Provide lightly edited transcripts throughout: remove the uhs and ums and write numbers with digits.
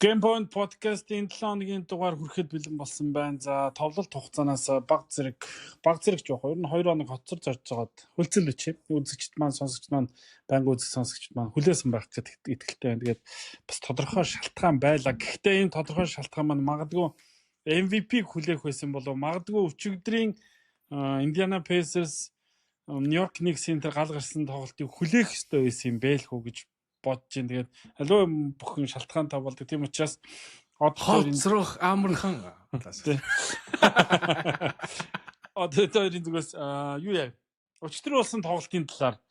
Gamepoint podcast-ийн 7 хоногийн дугаар хүрэхэд бэлэн болсон байна. За, товлолт хугацаанаас баг зэрэг жоох. Ер нь 2 хоног хоцор зорж жагаад хөлцөл өчөө. Үзэгчд маань, сонсогчд маань, байнга үзэх сонсогчд маань хүлээсэн байх гэж итгэлтэй байна. Тэгээд бас тодорхой шалтгаан байлаа. Гэхдээ энэ тодорхой шалтгаан маань магадгүй MVP хүлээх байсан болов магадгүй өчигдрийн Indiana Pacers New York Knicks-ийн тэр гал гарсан тоглолтыг хүлээх ёстой байсан юм байлгүй гэж бодож байна. Тэгээд аливаа бүхэн шалтгаантай болдог. Тийм учраас хоцрох амархан. Одоогийн зүгээс юу яа? Өчтөр болсон тоглолтын талаар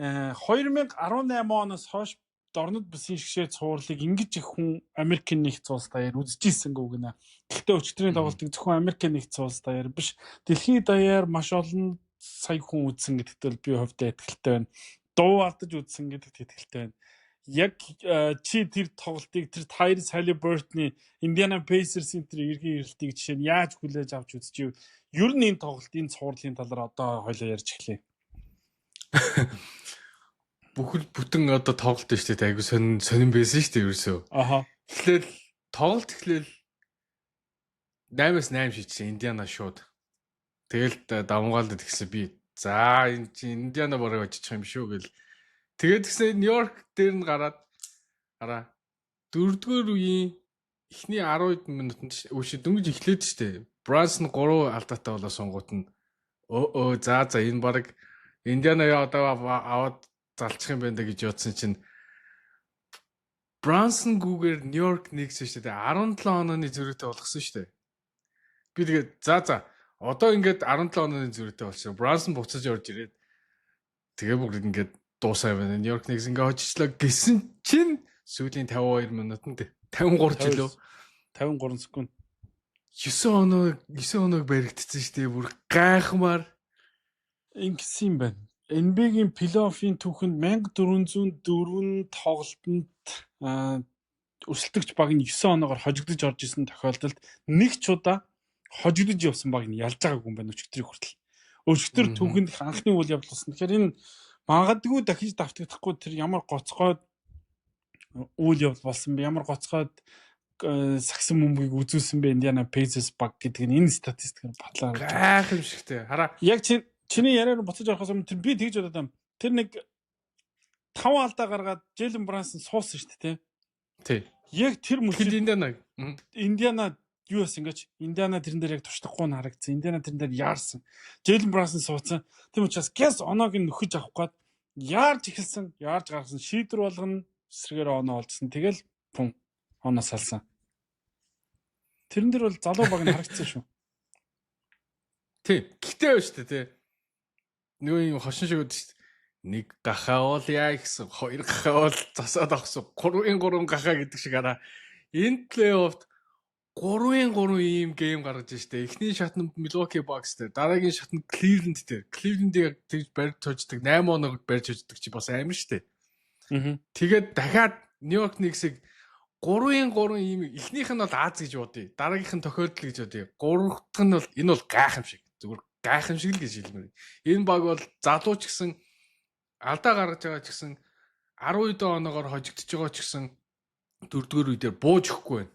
2018 оноос хойш дорнод бүсийн шгшээ цуурлыг ингэж их хүн Америкийн нэгдсэн улс даяар үзчихсэн гүгнэ. Гэхдээ өчтөрийн тоглолтыг зөвхөн Америкийн нэгдсэн улс даяар биш, дэлхийн даяар маш олон сая хүн үзсэн гэдэгт би хувьдаа итгэлтэй байна. Дуу алдаж үзсэн гэдэгт итгэлтэй байна. Яг чи тэр тоглолтыг тэр Tyrese Halliburton-ы Indiana Pacers-ийн тэр эргийн ирэлтийг жишээ нь яаж хүлээж авч үзчихв? Ер нь энэ тоглолтын цуурлын талаар одоо хоёлоо ярьж эхлэе. Бүхэл бүтэн одоо тоглолт шүү дээ. Айгу сонин байсан шүү дээ ерөөсөө. Аха. Эхлээл тоглолт эхлээл 8-8 шийдсэн Индиана шууд. Тэгэл давмгаалд тэгсэн би. За энэ чи Индиана бараг очих юм шүү гэл. Тэгээд тэгсэн Нью-Йорк дээр нь гараад 4-р үеийн эхний 10 минутанд үүш дөнгөж эхлээд штэ. Брансон 3 алдаатай болоо сонгууд нь за энэ бараг Индиана одоо аваад залчих юм байна да гэж бодсон чинь Брансон гүүгээр Нью-Йорк Knicks шүү дээ 17 онооны зөрүүтэй болгосон шүү дээ. Би тэгээд за одоо ингээд 17 онооны зөрүүтэй болсон. Брансон буцаж орж ирээд тэгээ бүгд ингээд дуусаа байна. Нью-Йорк Knicks ингээд очичлаа гэсэн чинь сүүлийн 52 минутанд 53 жилөө 53 секунд 9 оног баригдчихсан шүү дээ. Бүр гайхмаар ингэсэн юм байна. NBA-гийн плей-оффын түүхэнд 1404 тоглолтод өрсөлдөгч баг нь 9 оноогоор хожигдож орж исэн тохиолдолд нэг ч удаа хожигдож явсан баг нь ялж байгаагүй юм байна өчигдрийн хүртэл. Өчигдөр түүхэнд анхны үйл явдал болсон. Тэгэхээр энэ магадгүй дахиж давтагдахгүй тэр ямар гоцгой үйл явдал болсон бэ? Ямар гоцгойд сагсан бөмбөгийг үзүүлсэн бэ Indiana Pacers баг гэдэг нь энэ статистикээр батлаа. Гайхамшигтэй. Хараа. Яг чиний яриаар буцаж орохоос өмнө тэр би тэгж бодоод байна. Тэр нэг 5 алдаа гаргаад Jalen Brunson суусан шүү дээ, тий. Яг тэр мөчид Индиана юу яасан гэж Индиана тэрэн дээр яг туршдахгүй нь харагдсан. Индиана тэрэн дээр яарсан. Jalen Brunson суудсан. Тийм учраас гэс оноог нь нөхөж авах гээд яарж эхэлсэн. Яарж гаргасан шийдвэр болгоно эсрэгээр оноо олдсон. Тэгэл пум оноо салсан. Тэрэн дээр бол залуу баг нь харагдсан шүү. Тий. Гэхдээ байна шүү дээ, тий. Нөгөө юм хошин шиг үүд шүү дээ. Нэг гахаа бол яа гэсэн, хоёр гахаа бол засаад авсан. 3-3 гахаа гэдэг шиг араа. Энэ плей-оффт 3-3 ийм гейм гаргаж штэ. Эхний шат нь Milwaukee Bucks дээр, дараагийн шат нь Cleveland дээр. Cleveland-ийг тэгж барьж хождог, 8 оног барьж хождог чи бас амар штэ. Тэгээд дахиад New York Knicks-ийг 3-3 ийм эхнийх нь бол Аз гэж бодъё. Дараагийнх нь тохиолдол гэж бодъё. Гурав дахь нь бол энэ бол гайхамшиг. Зүгээр гайхамшиг л гэж хэлмээр. Энэ баг бол залуу ч гэсэн алдаа гаргаж байгаа ч гэсэн 12 оноогоор хожигдож байгаа ч гэсэн 4-р үедээ бууж өгөхгүй байна.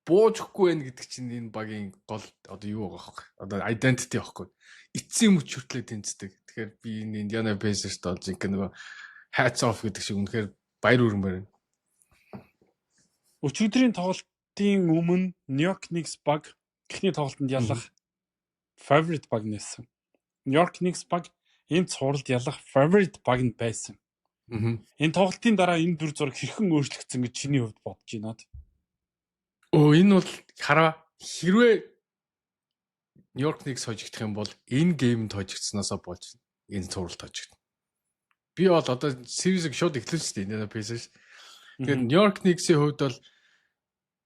Бууж өгөхгүй байна гэдэг чинь энэ багийн гол одоо юу байгаа вэ? Одоо identity байхгүй. Эцсийн мөч хүртлээ тэнцдэг. Тэгэхээр би энэ Indiana Pacers-т бол зинхэнэ нөгөө hats off гэдэг шиг үнэхээр баяр хүрмээр байна. Өчигдрийн тоглолтын өмнө New York Knicks баг эхний тоглолтод ялах favorite баг нээсэн. New York Knicks баг энэ цувралд ялах favorite баг нь байсан. Энэ тоглолтын дараа энэ дүр зураг хэрхэн өөрчлөгдсөн гэж чиний хувьд бодож байна? Энэ бол хараа хэрвээ New York Knicks хожигдох юм бол энэ геймд хожигдсанаасаа болж энэ цувралд хожигдно. Би бол одоо series-ийг шууд эхлүүлсэн дээ Indiana Pacers. Тэгээд New York Knicks-ийн хувьд бол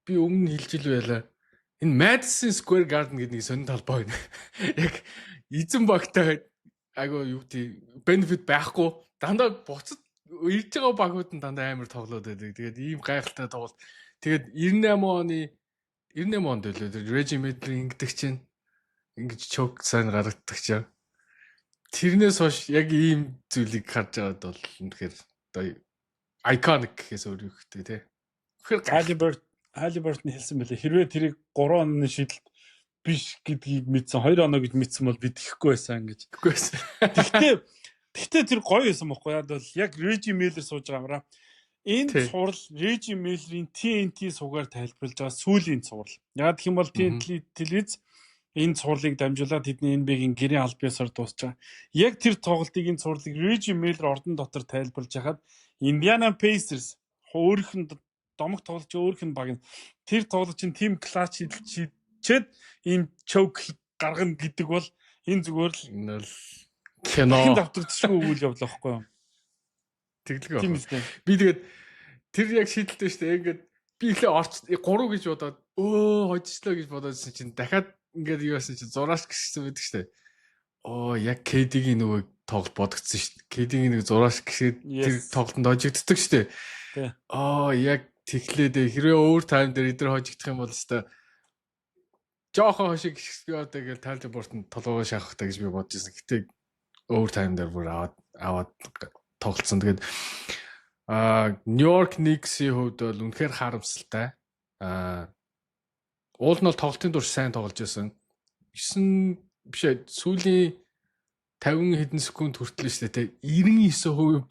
би өмнө хэлж ил байлаа. Энэ Madison Square Garden гэдэг нэг сонин талбай байна. Яг эзэн багтай айгу юу гэдэг benefit байхгүй. Дандаа буцад ирж байгаа багууд нь дандаа амар тоглоод байдаг. Тэгээд ийм гайхалтай тоглолт. Тэгээд 98 онд байлаа. Reggie Miller ингэдэг чинь ингэж чок сайн гаргадаг чинь. Тэрнээс хойш яг ийм зүйлийг харж байгаад бол үнэхээр одоо iconic гэхээс өөр юу ихтэй тий. Тэгэхээр Halliburton хэлсэн байлээ. Хэрвээ тэрийг 3 оны шийдэлт биш гэдгийг мэдсэн 2 оноо гэж мэдсэн бол би тэхгүй байсан гэж. Тэгтээ тэр гоё байсан бохгүй яа бол яг Reggie Miller сууж байгаа юмраа. Энэ цуврал Reggie Miller-ийн TNT сугаар тайлбарлаж байгаа сүүлийн цуврал. Яг гэх юм бол телевиз энэ цувралыг дамжуулаад тэдний NBA-гийн гэрээ албаасаар дуусч байгаа. Яг тэр тоглолтыг энэ цувралыг Reggie Miller ордон дотор тайлбарлаж хахад Indiana Pacers өөрийнх нь домог тоглож өөрийнх нь баг тэр тоглож чинь team clutch шийдчихэд ийм choke гаргана гэдэг бол энэ зүгээр л энэ бол кино давтагдчихгүй үйл явдал واخхой юм. Тэглэг байна. Би тэгээд тэр яг шийдэлтэй шүү дээ. Ингээд би ихлэ 3 гэж бодоод хожчлоо гэж бодоодсэн чинь дахиад ингээд юу яасан чинь зураач гиссэн байдаг шүү дээ. Яг KD-гийн нөгөө тоглолт бодогдсон шүү дээ. KD-гийн нэг зураач гэсээд тэр тоглолтод хожигддаг шүү дээ. Яг тэглээд хэрвээ өөр тайм дээр эдгээр хожигдох юм бол өстой жоохон хошиг гисгээ одоо ингээд Halliburton толгойгоо шахахтай гэж би бодож байсан. Гэтэ өөр тайм дээр бүр аваад тоглолцсон. Тэгээд New York Knicks-ийн хувьд бол үнэхээр харамсалтай. Уул нь бол тоглолтын турш сайн тоглож байсан. 9 биш ээ сүүлийн 50 хэдэн секунд хүртэл шүү дээ. 99%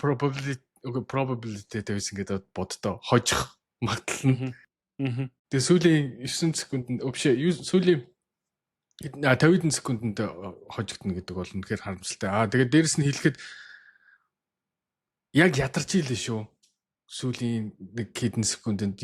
probability тавьсан гэдэг боддоо хожих магадлал нь. Тэгээ сүүлийн 9 секундэд биш ээ сүүлийн 50 хэдэн секундэд хожигдно гэдэг бол үнэхээр харамсалтай. Тэгээд дээрэс нь хэлэхэд яг ядарч ийлээ шүү. Сүүлийн нэг хэдэн секундэд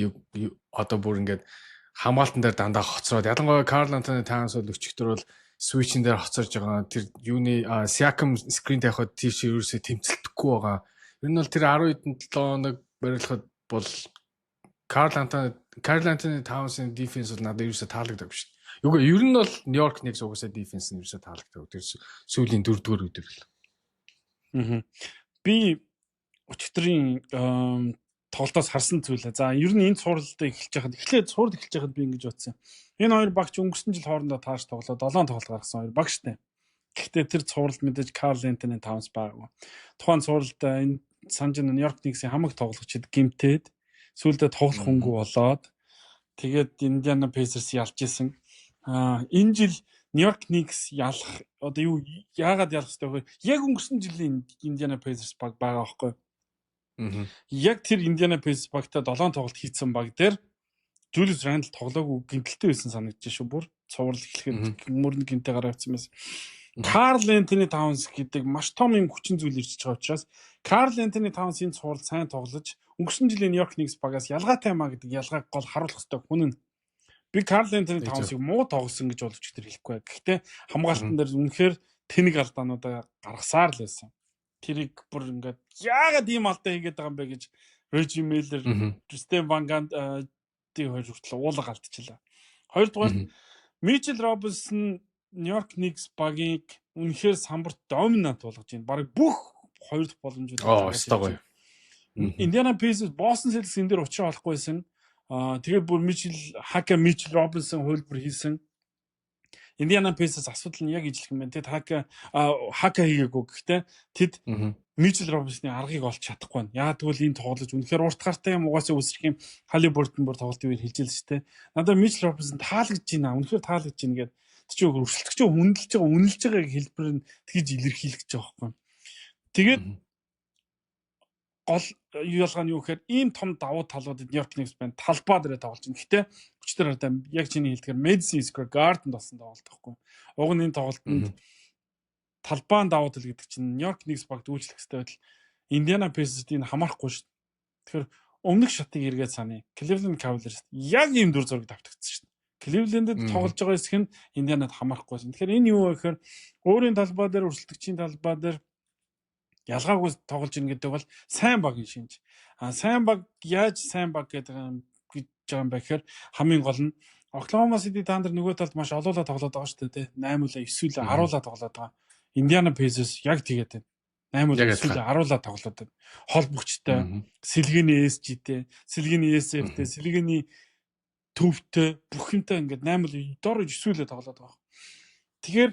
одоо бүр ингээд хамгаалтан дээр дандаа хоцроод ялангуяа Карл Антони Таунс бол өчигдөр бол switch-ин дээр хоцорж байгаа. Тэр юуны Siakam screen тавихад тийш ерөөсөө тэмцэлдэхгүй байгаа. Энэ бол тэр 10 хэдэн 7 хоног барилахад бол Карл Антони Таунсын дефенс бол надад ерөөсөө таалагдав шүү дээ. Ер нь бол New York Knicks угаасаа дефенс нь ерөөсөө таалагдав. Тэр сүүлийн 4-р өдөр л. Би өчигдрийн тоглолтоос харсан зүйлээ. За ер нь энэ цувралтай эхлээд би ингэж бодсон. Энэ хоёр багч өнгөрсөн жил хоорондоо тааш тоглоод 7 тоглолт гаргасан хоёр багштай. Гэхдээ тэр цувралд мэдээж Карл Антони Таунс байгаагүй. Тухайн цувралд энэ санаж New York Knicks-ийн хамаг тоглогчид гимтээд сүүлдээ тоглох хөнгө болоод тэгээд Indiana Pacers ялж исэн. Энэ жил New York Knicks ялах одоо яагаад ялах ёстой вэ? Яг өнгөрсөн жилийн Indiana Pacers баг байгаа байхгүй. Яг тэр Indiana Pacers багтаа 7 тоглолт хийцэн баг дээр Julius Randle тоглоогүй гэмтэлтэй байсан санагдаж шүү бүр. Цуврал эхлэхэд мөрөнд гэмтэй гараа авсан байсан. Карл Антони Таунс гэдэг маш том юм хүчин зүйл ирчихэж байгаа учраас Карл Антони Таунс энэ цуврал сайн тоглож өнгөрсөн жилийн New York Knicks багаас ялгаатай маа гэдэг ялгааг гол харуулах ёстой хүн нь. Би Карл Антони Таунсыг муу тоглосон гэж бол өчтөр хэлэхгүй. Гэхдээ хамгаалтан дээр үнэхээр тэнэг алдаануудаа гаргасаар л байсан. Тэрийг бүр ингээд яагаад ийм алдаа хийгээд байгаа юм бэ гэж Reggie Miller, Tristan Van Gundy хоёр хүртэл уулга алдчихлаа. Хоёрдугаар Mitchell Robinson New York Knicks багийг үнэхээр самбарт доминант болгож байна. Бараг бүх хоёр дахь боломжууд гоё. Indiana Pacers Boston Celtics энэ дээр учраа олохгүйсэн. Тэгээд бүр Mitchell Robinson хөлбөр хийсэн. Indiana Pacers асуудал нь яг ижлэх юм байна. Тэд хака хийгээгүй. Гэхдээ тэд Mitchell Robinson-ы аргыг олж чадахгүй байна. Яа тэгвэл энэ тоглож үнэхээр урт гартай юм угаасаа үсрэх юм Halliburton бүр тоглолтын үеэр хэлжэл шүү дээ. Надад Mitchell Robinson таалагдж байна. Үнэхээр таалагдж байна гэдэг. Тэг чи өрсөлдөгч үнэлж байгаа хэлбэр нь тэгж илэрхийлэх гэж байгаа байхгүй. Тэгээд гол юу ялгаа нь юу гэхээр ийм том давуу талуудад New York Knicks байна. Талбай дээр тоглож байна. Гэхдээ өчтөр яг чиний хэлдгээр Madison Square Garden болсон тоглолт байхгүй. Уг нь энэ тоглолтод талбайн давуу тал гэдэг чинь New York Knicks багт үйлчлэх хэрэгтэй байтал Indiana Pacers-ийг хамаарахгүй шүү дээ. Тэгэхээр өмнөх шатыг эргээд саний. Cleveland Cavaliers яг ийм дүр зураг давтагдсан шүү дээ. Cleveland-д тоглож байгаа хэсэг нь Indiana-д хамаарахгүй. Тэгэхээр энэ юу вэ гэхээр өөрийн талбай дээр өрсөлдөгчийн талбай дээр ялгаагүй тоглож ийн гэдэг бол сайн багийн шинж. Сайн баг яаж сайн баг гэж байгаа юм бэ гэхээр хамгийн гол нь Oklahoma City Thunder нөгөө талд маш олоолаа тоглоод байгаа шүү дээ. 8 үлээ 9 үлээ 10-уулаа тоглоод байгаа. Indiana Pacers яг тэгээд байна. 8 үлээ 9 үлээ 10-уулаа тоглоод байна. Холбогчтой, сэлгээний SG-тэй, сэлгээний SF-тэй, сэлгээний төвтэй бүх юмтай ингээд 8 үлээ дор 9 үлээ тоглоод байгаа. Тэгэхээр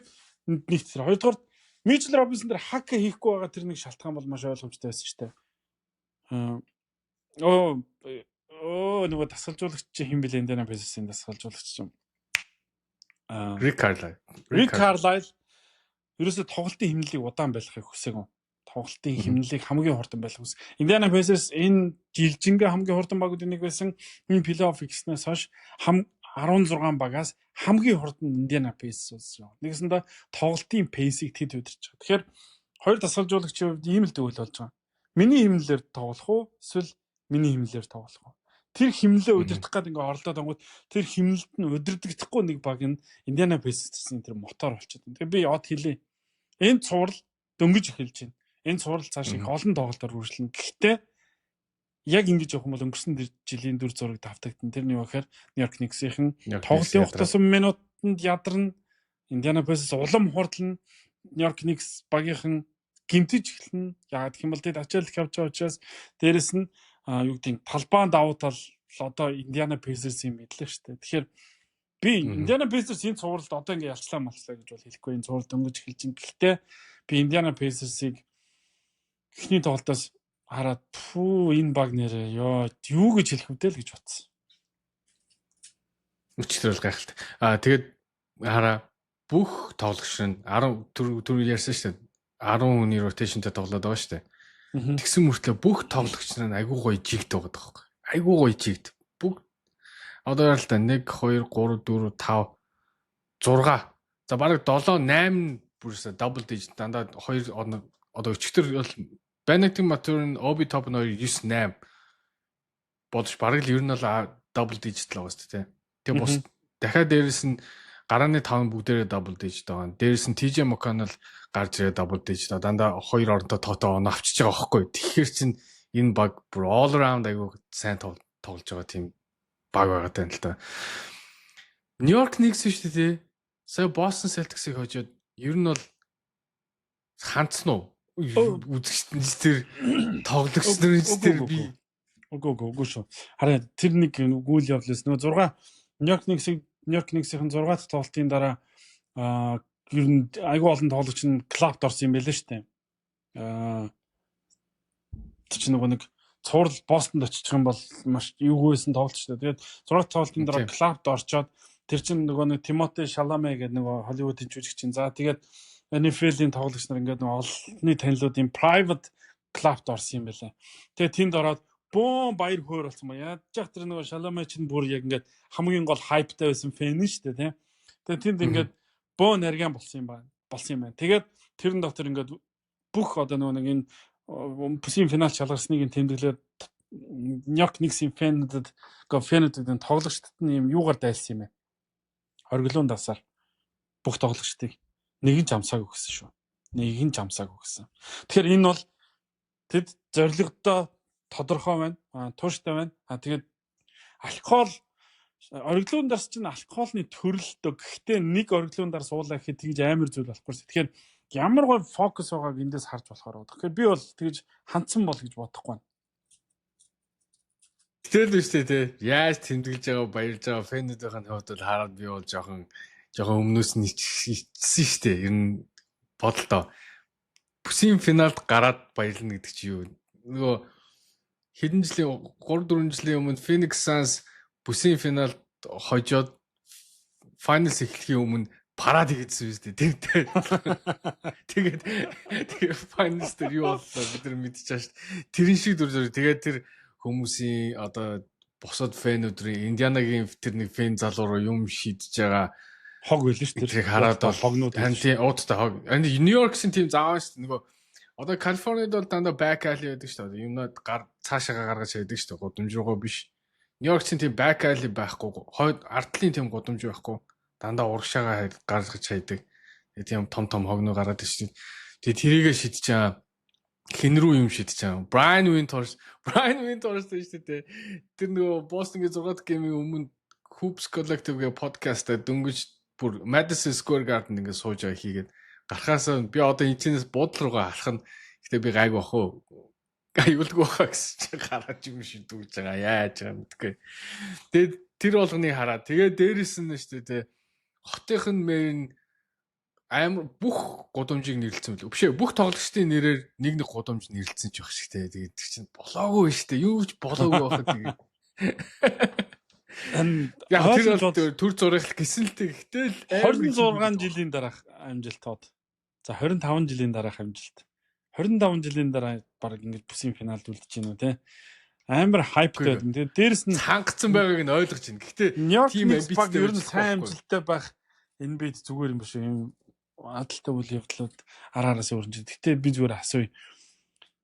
нэг зэрэг хоёрдугаар Mitchell Robinson дээр хака хийхгүй байгаа тэр нэг шалтгаан бол маш ойлгомжтой байсан шүү дээ. нөгөө дасгалжуулагч хэм бэлээ Индиана Пейсерсын дасгалжуулагч юм. Рик Карлайл ерөөсө тоглолтын хэмнэлийг удаан байлгахыг хүсээгүй. Тоглолтын хэмнэлийг хамгийн хурдан байлгах хүс. Индиана Пейсерс энэ жилжингээ хамгийн хурдан багуудын нэг байсан. Энэ плей-офф ихснээс хойш 16 багаас хамгийн хурдан Индиана Пейсерс юм. Нэгэсэндээ тоглолтын пейсийг тэд удирч байгаа. Тэгэхээр хоёр дасгалжуулагчийн хувьд ийм л төгөл болж байгаа. Миний хэмнэлээр тоглох уу? Эсвэл миний хэмнэлээр тоглох уу? Тэр хэмнэлээ удирдах гэдэг ингээ орлоод ангууд тэр хэмнэлд нь удирдагдахгүй нэг баг нь Индиана Пейсерсийн тэр мотор болчиход байна. Тэгээ би од хэлээ. Энэ цуврал дөнгөж эхэлж байна. Энэ цуврал цааш их олон тоглолтоор үргэлжлэнэ. Гэхдээ яг ингэж явах юм бол өнгөрсөн жилийн дүр зураг давтагдсан. Тэрний юу гэхээр Нью-Йорк Никсийн тоглолтын хугацаанд минутанд ядарна. Индиана Пейсерс улам хурдлна. Нью-Йорк Никс багийнхан гимтэж эхэлнэ. Яагаад гэх юм бол тэд ачаалал явж байгаа учраас дээрэс нь юу гэдэг талбайн давуу тал одоо Индиана Пейсерс юм мэдлээ шүү дээ. Тэгэхээр би Индиана Пейсерс энэ цувралд одоо ингээ ялцлаа малцлаа гэж бол хэлэхгүй. Энэ цуврал дөнгөж эхэлж байна. Гэхдээ би Индиана Пейсерсийг эхний тоглолтоос хараад энэ баг нэрээ юу гэж хэлэх вэ л гэж бодсон. Өчтөр гайхалтай. Тэгээд хараа бүх тоглогч нь 10 түр ярьсан шүү дээ. 10 хүний ротейшнтэй тоглоод байгаа шүү дээ. Тэгсэн мөртлөө бүх тоглогч нь айгүй гоё жигд байгаа байхгүй. Айгүй гоё жигд. Бүх одоо яа л та 1 2 3 4 5 6 за бараг 7 8 бүрсээ дабл дижит дандаа 2 одоо өчтөр бол Benedict Mathurin Obi Toppin 2 9 8 бодож бараг л ер нь бол дабл дижит л байгаа шүү дээ. Тэгээ бус дахиад дээрэс нь гарааны 5 бүгдээрээ дабл дижит байгаа. Дээрэс нь TJ McConnell гарч ирээ дабл дижит. Дандаа 2 оронтой тоотоо оноо авчиж байгаа байхгүй. Тэгэхээр чин энэ баг бүр all around айгүй сайн тоглож байгаа тийм баг байгаа тань л та. Нью-Йорк Никс шүү дээ. Сая Boston Celtics-ийг хожоод ер нь бол хандсан уу? Үзэгчдэн тэр тоглогч нарын тэр би үгүй шүү. Хараа тэр нэг үйл явдлаас нөгөө 6 Нью-Йорк Никсийн 6 дахь тоглолтын дараа ер нь айгүй олон тоглогч нь клапт орсон юм байлээ шүү дээ. Тэр чинь нөгөө нэг цуврал Бостонд очих юм бол маш эвгүйсэн тоглолт шүү дээ. Тэгээд 6 дахь тоглолтын дараа клапт орчоод тэр чинь нөгөө нэг Тимоти Шаламе гэдэг нөгөө Холливуудын жүжигчин. За тэгээд NFL-ийн тоглогч нар ингээд нөгөө олонний танилуудын private club-д орсон юм байлаа. Тэгээ тэнд ороод бөөн баяр хөөр болсон ба. Яаж ч тэр нөгөө Шаламе чинь бүр яг ингээд хамгийн гол хайптай байсан фэн нь шүү дээ, тийм. Тэгээ тэнд ингээд бөөн нарийн болсон юм байна. Тэгээд тэрэн дотор ингээд бүх одоо нөгөө нэг энэ бүсийн финал шалгарсныг тэмдэглээд Нью-Йорк Никсийн фэнүүдэд тоглогчдод нь юм юугаар дайлсан юм бэ? Оргилуун дасаар бүх тоглогчдыг нэгэн ч амсааг өгсөн шүү. Нэгэн ч амсааг өгсөн. Тэгэхээр энэ бол тэд зорилгодоо тодорхой байна. Тууштай байна. Тэгээд алкогол оргилуун дарс чинь алкоголны төрөлтөө. Гэхдээ нэг оргилуун дар суулаа гэхэд тэгж амар зүйл болохгүй. Тэгэхээр ямар гой фокус байгааг эндээс харж болохоор байна. Тэгэхээр би бол тэгж хандсан бол гэж бодохгүй байна. Тэгэл үстэй те. Яаж тэмдэглэж байгаа баярлж байгаа фэнүүдийн хувьд бол хараад би бол жоохон өмнөөс нь ичсэн штэ. Ер нь бодолтой. Бүсийн финалд гараад баярлна гэдэг чи юу? Нөгөө хэдэн жилийн 3-4 жилийн өмнө Phoenix Suns бүсийн финалд хожоод finals эхлэхийн өмнө парад хийсэн үстэй. Тэгээд finals дээр юу боллоо бид нар мэдчихэж шээ. Тэрэн шиг дүр зураг. Тэгээд тэр хүмүүсийн одоо босод фэнүүдийн Индианагийн тэр нэг фэн залуу руу юм шийдэж байгаа хог байлээ шүү дээ. Тэрийг хараад бол хогнууд анти ууттай хог. Нью-Йоркийн тим заавал шүү дээ. Нөгөө одоо Калифорнид бол дандаа back alley байдаг шүү дээ. Юмнууд цаашаа гаргаж байдаг шүү дээ. Гудамж руугаа биш. Нью-Йоркийн тим back alley байхгүй. Хойд ардлын тим гудамж байхгүй. Дандаа урагшаага гаргаж хайдаг. Тийм том хогноо гараад шүү дээ. Тэгээ тэрийгэ шидэж байгаа. Хэн рүү юм шидэж байгаа. Brian Winters шүү дээ. Тэр нөгөө Boston-гийн 6 дахь геймийн өмнө Hoops Collective гэх подкастаа дөнгөж бүр Madison Square Garden ингээд сууж байгаа хийгээд гарахаасаа би одоо энэчнээс буудлын руугаа алах нь гэтээ би гайг бах уу аюулгүй бахаа гэсэн чинь гараад юм шидүүж байгаа яаж байгаа мэдгүй. Тэгээд тэр болгоныг хараад тэгээд дээрэс нь шүү дээ хотынх нь мэн амар бүх гудамжийг нэрлэлсэн билүү. Бишээ бүх тоглогчдын нэрээр нэг гудамж нэрлэлсэн ч байх шиг тэгээд тэр чинь болоогүй шүү дээ. Юу ч болоогүй байхад тэгээд Яг тэр бол төр зурах гэсэн л тэгтэл 26 жилийн дараах амжилт тод. За 25 жилийн дараах амжилт. 25 жилийн дараа баг ингэж бүсийн финалд үлдэж гинүү те. Амар хайптай байдаг. Тэгээ дээрэс нь цангацсан байгааг нь ойлгож байна. Гэхдээ тим амбицтай ер нь сайн амжилттай байх NBA-д зүгээр юм биш юм. Адалтай үйл явдлууд араараас өрнөж. Гэхдээ би зүгээр асууя.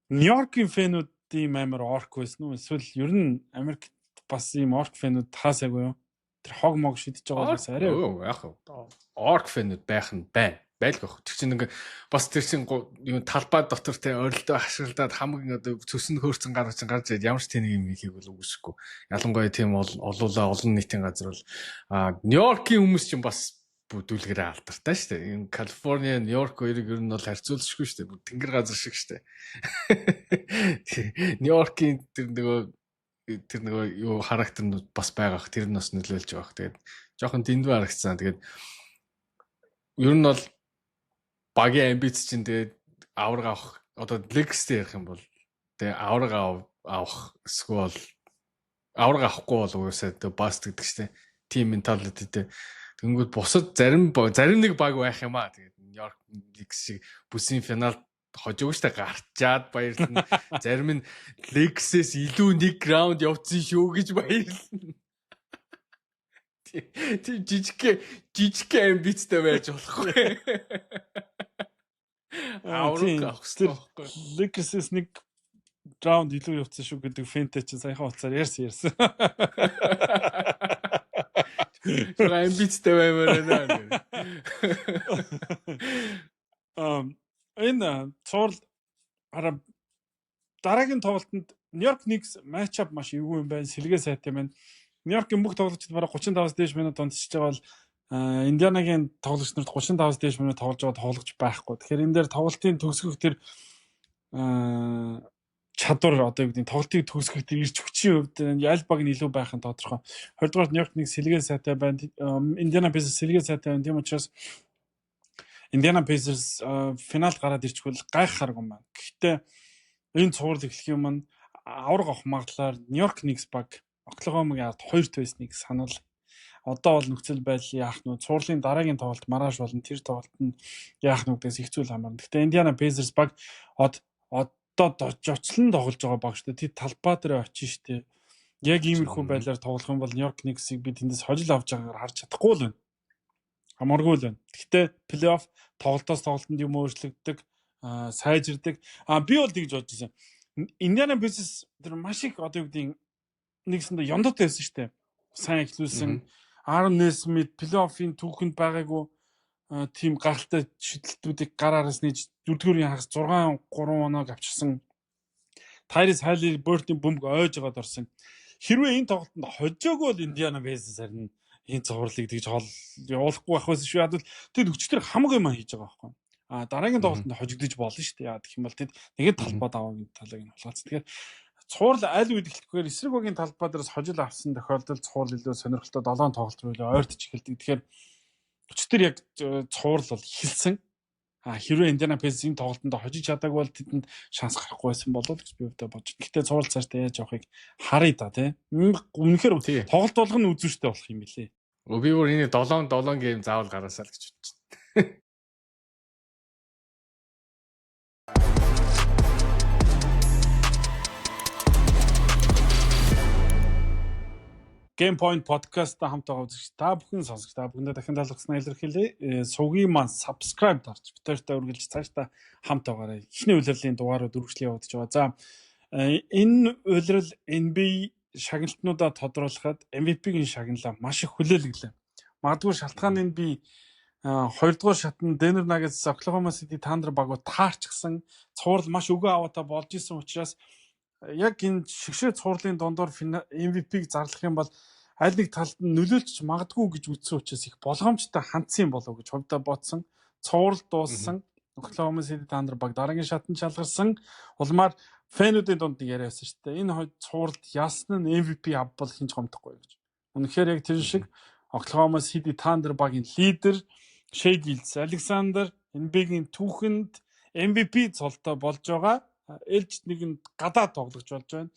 Нью-Йоркийн фэнүүдийн амар орк байсан уу? Эсвэл ер нь Америкт бас ийм орк фэнүүд таасаагүй юу? Тэр хог мог шидэж байгаагаас арай яг орк фэнүүд байх нь байна. Байлгах. Тэр чинь ингээ бас тэр чинь юу талбай дотор те орилдоо хашгирдаад хамгийн одоо цөсөн хөөрцөн гарч ирээд ямар ч тэнийг юм хийхийг бол үгүйсэхгүй. Ялангуяа тийм олуулаа олон нийтийн газар бол Нью-Йоркийн хүмүүс чинь бас бүдүүлгэрээ алдартай шүү дээ. Энэ Калифорни, Нью-Йорк хоёрыг ер нь бол харьцуулшгүй шүү дээ. Тэнгэр газар шиг шүү дээ. Нью-Йоркийн тэр нөгөө юу характер нь бас байгаах. Тэр нь бас нөлөөлж байгаах. Тэгээд жоохон дэндүү харагдсан. Тэгээд ер нь бол багийн амбиц чинь тэгээд авраг авах одоо лекстэй ярих юм бол тэгээд авраг авах эсвэл авраг авахгүй бол уусаа тэгээд баст гэдэг чинь тим менталититэй тэнгүүд бусад зарим нэг баг байх юм аа тэгээд Нью-Йорк Никс шиг бүсийн финалд хожоогүй штэ гарчаад баярлна зарим нь лексээс илүү нэг раунд явцсан шүү гэж баярлна тийм жижиг амбицтай байж болохгүй авраг авахгүй. Lakers нэг раунд илүү явцсан шүү гэдэг фэнтэй чинь саяхан уцаар ярьсан. Амбицтай баймаар байна. Энэ цорл хараа дараагийн тоглолтод Нью-Йорк Никс матчап маш эвгүй юм байна. Сэлгээ сайт юм байна. Нью-Йоркийн бүх тоглогчид бараг 35-аас дээш минут онцсож байгаа бол Индианагийн тоглогч нарт 35-аас дээш минут тоглож байгаа тоглогч байхгүй. Тэгэхээр энэ дээр тоглолтын төгсгөх тэр чадвар одоо юу гэдэг тоглолтыг төгсгөх тэр ирч хүчийн хувьд аль баг нь илүү байх нь тодорхой. 20 дугаар Нью-Йорк нэг сэлгээ сайтай байна. Индиана Пейсерс сэлгээ сайтай байна. Тийм учраас Индиана Пейсерс финалд гараад ирчихвэл гайхахааргүй юм байна. Гэхдээ энэ цуврал эхлэх юм нь авраг авах магадлалаар Нью-Йорк Никс баг Оклахомагийн ард 2-т байсныг санал. Одоо бол нөхцөл байдал яах нь цуурлын дараагийн тоглолт маргааш болно. Тэр тоглолт нь яах нь гэдгээс их зүйл хамаарна. Гэхдээ Индиана Пейсерс баг одоо жоцлон тоглож байгаа баг шүү дээ. Тэд талбай дээр очиж штэ. Яг иймэрхүү байдлаар тоглох юм бол Нью-Йорк Никсийг би тэндээс хожил авч байгаагаар харж чадахгүй л байна. Амаргүй л байна. Гэхдээ плей-офф тоглолтоос тоглолтод юм өөрчлөгддөг, сайжирдаг. Би бол тэгж бодож байсан. Индиана Пейсерс тэр маш их одоо юу гэдэг нэгсэндээ ёндот байсан штэ. Сайн эхлүүлсэн. Аарон Несмит плей-оффын түүхэнд байгаагүй тийм гахалтай шидэлтүүдийг гараараас нээж 4-р хагас 6-3 оног авчирсан. Тайрис Хайли Бёртийн бөмбөг ойж байгаад орсон. Хэрвээ энэ тоглолтод хожоогоо л Индиана Пейсерс харин энэ цувралыг тэгж явуулахгүй байх байсан шүү. Яг л тэд өчтөр хамаг юм хийж байгаа байхгүй. Дараагийн тоглолтод хожигдож болно шүү дээ. Яа гэх юм бол тэд тэгээд талбайд аваагийн талыг нь хулгайц. Тэгэхээр цуврал аль үед эхлэхээр эсрэг багийн талбай дээрээс хожил авсан тохиолдолд цуврал илүү сонирхолтой 7 тоглолт руу ойртож эхэлдэг. Тэгэхээр өчтөр яг цуврал бол эхэлсэн. Хэрвээ Индиана Пейсерс энэ тоглолтод хожиж чадаагүй бол тэдэнд шанс гарахгүй байсан болов гэж би өвдө бодож. Гэхдээ цуврал цаашдаа яаж явахыг харъя да тий. Үнэхээр тоглолт болгоно үзүүштэй болох юм билээ. Би бүр энэ 7 гейм заавал гараасаа л гэж бодож байна. Game Point podcast-та хамтаа үзэгч та бүхэн сонсогч та бүхэндээ дахин талархснаа илэрхийлье. Сувгийн маань subscribe дарж битээртэй үргэлж цаашдаа хамт байгаарай. Эхний улирлын дугаарууд үргэлжлэн явагдаж байгаа. За энэ улирал NBA шагналтнуудаа тодруулахад MVP-гийн шагналаа маш их хүлээлгэлээ. Магадгүй шалтгаан нь би 2 дугаар шатнд Denver Nuggets Oklahoma City Thunder багууд таарчсан цуврал маш өгөө аваатай болж исэн учраас яг энэ шигшээ цуурлын дундуур MVP-г зарлах юм бол аль нэг талд нь нөлөөлж магадгүй гэж үзсэн учраас их болгоомжтой хандсан болов гэж хувьдаа бодсон. Цуврал дууссан. Oklahoma City Thunder баг дараагийн шатанд шалгарсан. Улмаар фэнүүдийн дунд нэг яриасан шүү дээ. Энэ хоёр цувралд яасан нь MVP авбал хинж гомдохгүй гэж. Үнэхээр яг тэр шиг Oklahoma City Thunder багийн лидер Shai Gilgeous-Alexander NBA-гийн түүхэнд MVP цолтой болж байгаа. Ээлж нэгэнд гадаа тоглож болж байна.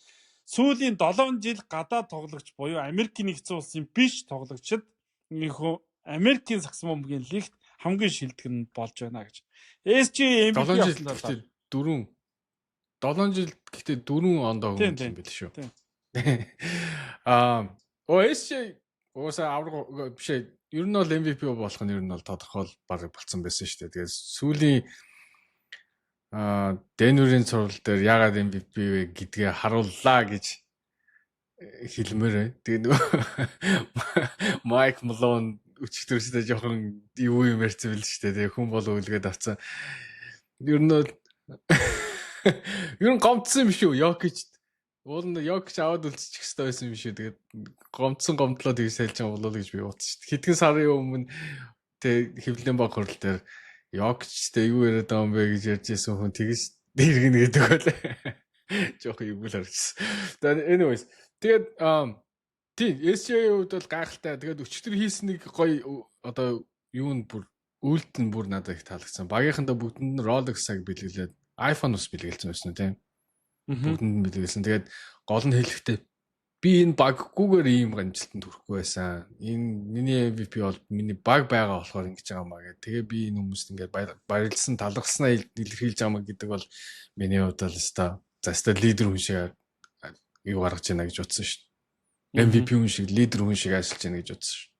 сүүлийн 7 жил гадаад тоглогч буюу Америкийн нэгдсэн улсын биш тоглогчид нөхөө Америкийн сагсан бөмбөгийн лигт хамгийн шилдэг нь болж байна гэж. SG MVP 7 жил гэхдээ 7 жил гэхдээ 4 ондоо хүн юм байл шүү. SG ууса авраг бишээ ер нь бол MVP болох нь ер нь бол тодорхой баг болцсон байсан шүү дээ. Тэгээд сүүлийн Денверийн цуврал дээр яагаад MVP вэ гэдгээ харууллаа гэж хэлмээр байна. Тэгээ нөгөө Майк Малон өчтөрсөдөө жоохон юу юм ярьсан байл шүү дээ. Тэгээ хүн болов үлгээд авцсан. Ер нь гомдсон юм шүү. Йокич уул нь Йокич аваад үлдчих хэвээр байсан юм шүү. Тэгээд гомдлоо тийг сайлж байгаа болоо гэж би бодсон шүү. Хэдхэн сарын өмнө тэг хэвлэлийн баг хурал дээр Йокичтэй юу яриад байгаа юм бэ гэж ярьж байсан хүн тэгэж дэргэнэ гэдэг бол жоох юм л харагдсан. Anyways тэгээд тийм SJ-ийн хувьд бол гайхалтай. Тэгээд өчтөр хийсэн нэг гоё одоо юу н бүр үйлдэл нь бүр надад их таалагдсан. Багийнхандаа бүгдэнд нь Rolex-аг бэлгэлээд iPhone ус бэлгэлсэн байсан тийм. Бүгдэнд нь бэлгэлсэн. Тэгээд гол нь хэлэхдээ би энэ баггүйгээр ийм амжилтанд хүрэхгүй байсан. Энэ миний MVP бол миний баг байгаа болохоор ингэж байгаа маа гэх. Тэгээ би энэ хүмүүст ингээд баярлсан, талархснаа илэрхийлж байгаа маа гэдэг бол миний хувьд бол өстой лидер хүн шиг юу гаргаж байна гэж утсан шүү. MVP хүн шиг, лидер хүн шиг ажиллаж байна гэж утсан шүү.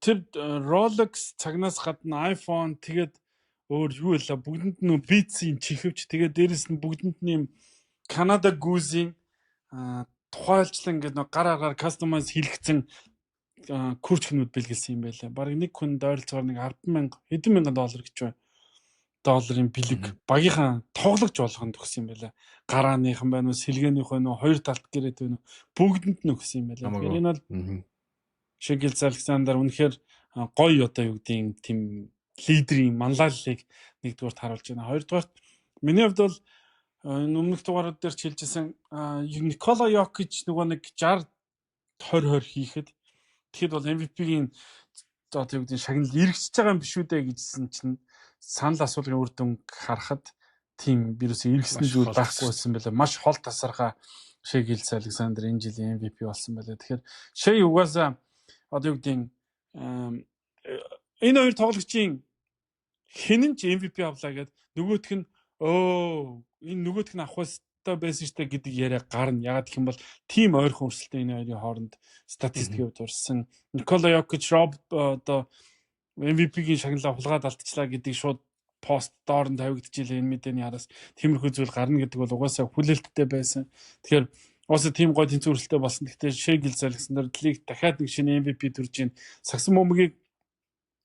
Тэр Rolex цагнаас гадна iPhone тэгээд өөр юу вэ? Бүгдэнд нь Beats-ийн чихвч тэгээд дээрэс нь бүгдэнд нь Канада Goose-ийн тухайлчлан ингээд нэг гар аргаар кастомайз хийлгэсэн курчгнүүд бэлгэлсэн юм байлаа. Бараг нэг хүнд ойролцоогоор нэг 10,000 хэдэн мянган доллар гэж байна. Долларын бэлэг багийнхаа тоглогч болгонд өгсөн юм байлаа. Гарааныхан байна уу, сэлгээнийх байна уу, хоёр талт гэрээд байна уу, бүгдэнд нь өгсөн юм байлаа. Тэгэхээр энэ бол Шэгэл Александр үнэхээр гоё одоо юу гэдгийг тийм лидерийн манлайллыг нэгдүгээрт харуулж байна. Хоёрдугаарт миний хувьд бол өмнөх дугаарууд дээр ч хэлжсэн Никола Йокич нөгөө нэг 60-20-20 хийхэд тэгэхэд бол MVP-ийн одоо юу гэдэг шагнал эргэжж байгаа юм биш үү дээ гэжсэн чинь санал асуулгын үр дүн харахад тийм вирусын эргэсэн зүйл байхгүй байсан байлаа. Маш хол тасархаа Шэгэл Александр энэ жилийн MVP болсон байлаа. Тэгэхээр Шэй угаасаа одоо юу гэдэг энэ хоёр тоглогчийн хэн ч MVP авлаа гэд нөгөөх нь энэ нөгөөх нь авах хэрэгтэй байсан штэ гэдэг яриа гарна. Ягаад гэх юм бол тим ойрхон өрсөлдөөн энэ хоёрын хооронд статистикийн хувьд урсан. Никола Йокич одоо MVP-гийн шагналаа хулгаад алдчихлаа гэдэг шууд пост доорн тавигдчихлаа энэ мэдээний хараас тиймэрхүү зүйл гарна гэдэг бол угаасаа хүлээлттэй байсан. Тэгэхээр угаасаа тим гой тэнцвэр өрсөлдөй болсон. Гэхдээ Шэгэл Александр лиг дахиад нэг шинэ MVP төрж ийн сагсан бөмбөгийг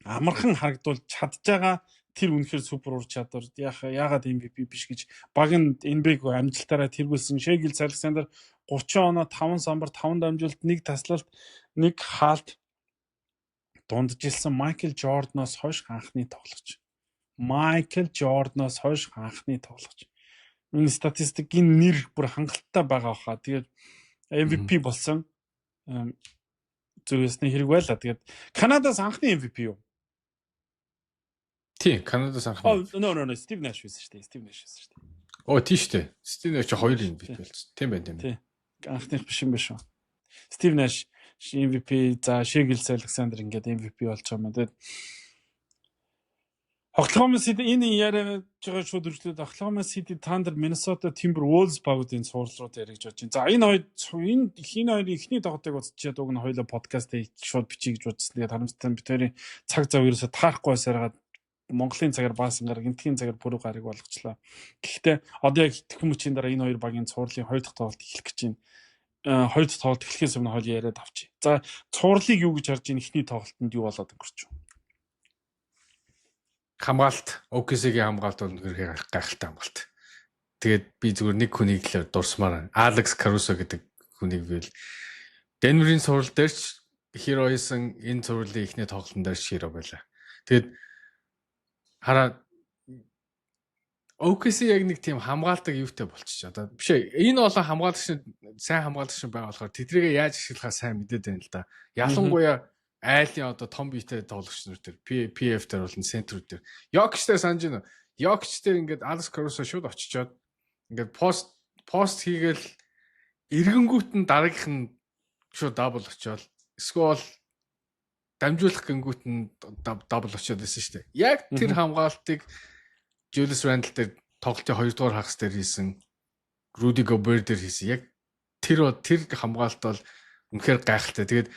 амархан харагдуулж чадж байгаа. Тэр үнэхээр супер ур чадвар. Яагаад MVP биш гэж баг нь NBA амжилтаараа тэргүүлсэн Шэгэл Александр 30 оноо 5 самбар 5 дамжуулалт 1 таслалт 1 хаалт дунджилсан Майкл Жорданоос хойш анхны тоглогч. Энэ статистикийн нэр бүр хангалттай байгаа хаа. Тэгээд MVP болсон зөвөөсний хэрэг байлаа. Тэгээд Канадаас анхны MVP юу? Тийм, Канадаас анхны. No, Стив Нэш байсан шүү дээ. Тийм шүү дээ. Стив Нэш 2 MVP болсон. Тийм байна. Тийм. Анхных биш юм биш үү? Стив Нэш MVP за Шэгэл Александр ингээд MVP болж байгаа юм. Тэгээд Оклахома Сити энэ яриа жоо шууд үргэлжлээд Оклахома Сити Thunder Minnesota Timberwolves багуудын цуврал руу дээрэж бодож байна. За энэ хоёрын эхний тоглолтыг үзчихээд уг нь хоёулаа подкастыг шууд бичиж үзсэн. Тэгээд харамсалтай битэрийн цаг зав ерөөсө таарахгүй байсараад Монголын цагаар баасангаар гинтгийн цагаар пүрэв гарыг болгочлаа. Гэхдээ одоо яг итгэх мөчийн дараа энэ хоёр багийн цувралын хоёр дахь тоглолт эхлэх гэж байна. Хоёр дахь тоглолт эхлэхээс өмнө хоёул яриад авчи. За цувралыг юу гэж харж ийн эхний тоглолтод юу болоод өнгөрч вэ? Хамгаалт OKC-гийн хамгаалт бол үнэхээр гайхалтай хамгаалт. Тэгээд би зүгээр нэг хүнийг л дурсмаар Алекс Карусо гэдэг хүнийг бил Денверийн цуврал дээрч хиро хийсэн энэ цувралын эхний тоглолтын дээр хиро байлаа. Тэгээд хараа OKC яг нэг тийм хамгаалдаг юутай болчих. Одоо биш ээ. Энэ олон хамгаалагч сайн хамгаалагч байгаа болохоор тэдрийгээ яаж ашиглахаа сайн мэдээд байна л да. Ялангуяа айлын одоо том биетэй тоглогч нар төр PF дээр болон центрүүд дээр Йокичтэй санаж байна. Йокич дээр ингээд Алекс Карусо шууд очичоод ингээд пост пост хийгээл эргэнгүүт нь дараагийнх нь шууд дабл очоод эсвэл дамжуулах гингүүт нь дабл очоод байсан шүү дээ. Яг тэр хамгаалтыг Julius Randle дээр тоглолтын 2 дугаар хагас дээр хийсэн, Rudy Gobert дээр хийсэн. Яг тэр хамгаалт бол үнэхээр гайхалтай. Тэгээд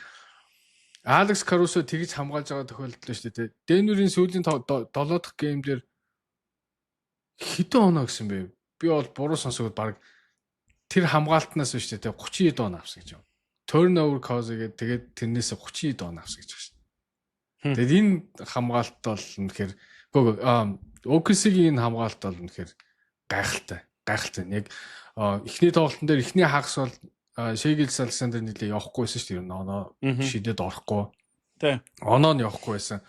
Alex Caruso тэгж хамгаалж байгаа тохиолдол шүү дээ. Denver-ийн сүүлийн 7 дахь гейм дээр хэдэн оноо гэсэн бэ? Би бол буруу сонсогод баг тэр хамгаалтнаас биш дээ 30 дон авсан гэж байна. Turnover cause гэдэг тэгээд тэрнээс 30 дон авсан гэж байна шүү. Тэгээд энэ хамгаалт бол үнэхээр OKC-ийн энэ хамгаалт бол үнэхээр гайхалтай. Яг эхний тоглолтын дээр эхний хагас бол Shai Gilgeous-Alexander нэлээ явахгүй байсан шүү дээ. Оноо шидэд орохгүй. Тий. Оноо нь явахгүй байсан.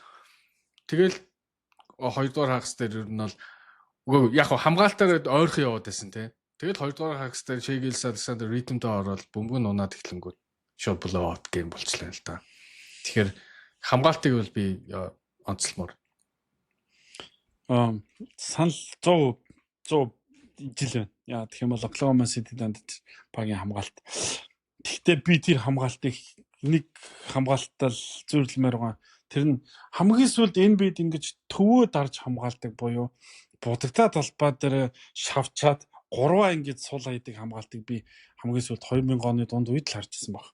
Тэгэл 2 дугаар хагас дээр ер нь бол яг хамгаалтаараа ойрхон яваад байсан тий. Тэгэл 2 дугаар хагас дээр Shai Gilgeous-Alexander ритмдээ ороод бөмбөг нь унаад эхлэнгүүт шууд blowout гейм болчихлоо л да. Тэгэхээр хамгаалтыг бол би онцлмоор. Санал 100 жил байна. Яа гэх юм бол Oklahoma City Thunder багийн хамгаалт. Гэхдээ би тэр хамгаалтыг нэг хамгаалтал зөвлөмөр байгаа. Тэр нь хамгийн сүүлд NBA-д ингэж төвөө дарж хамгаалдаг буюу будагтаа талбай дээр шавчаад 3 ингэж суулаа идэг хамгаалтыг би хамгийн сүүлд 2000 оны дунд үед л харж ирсэн баг.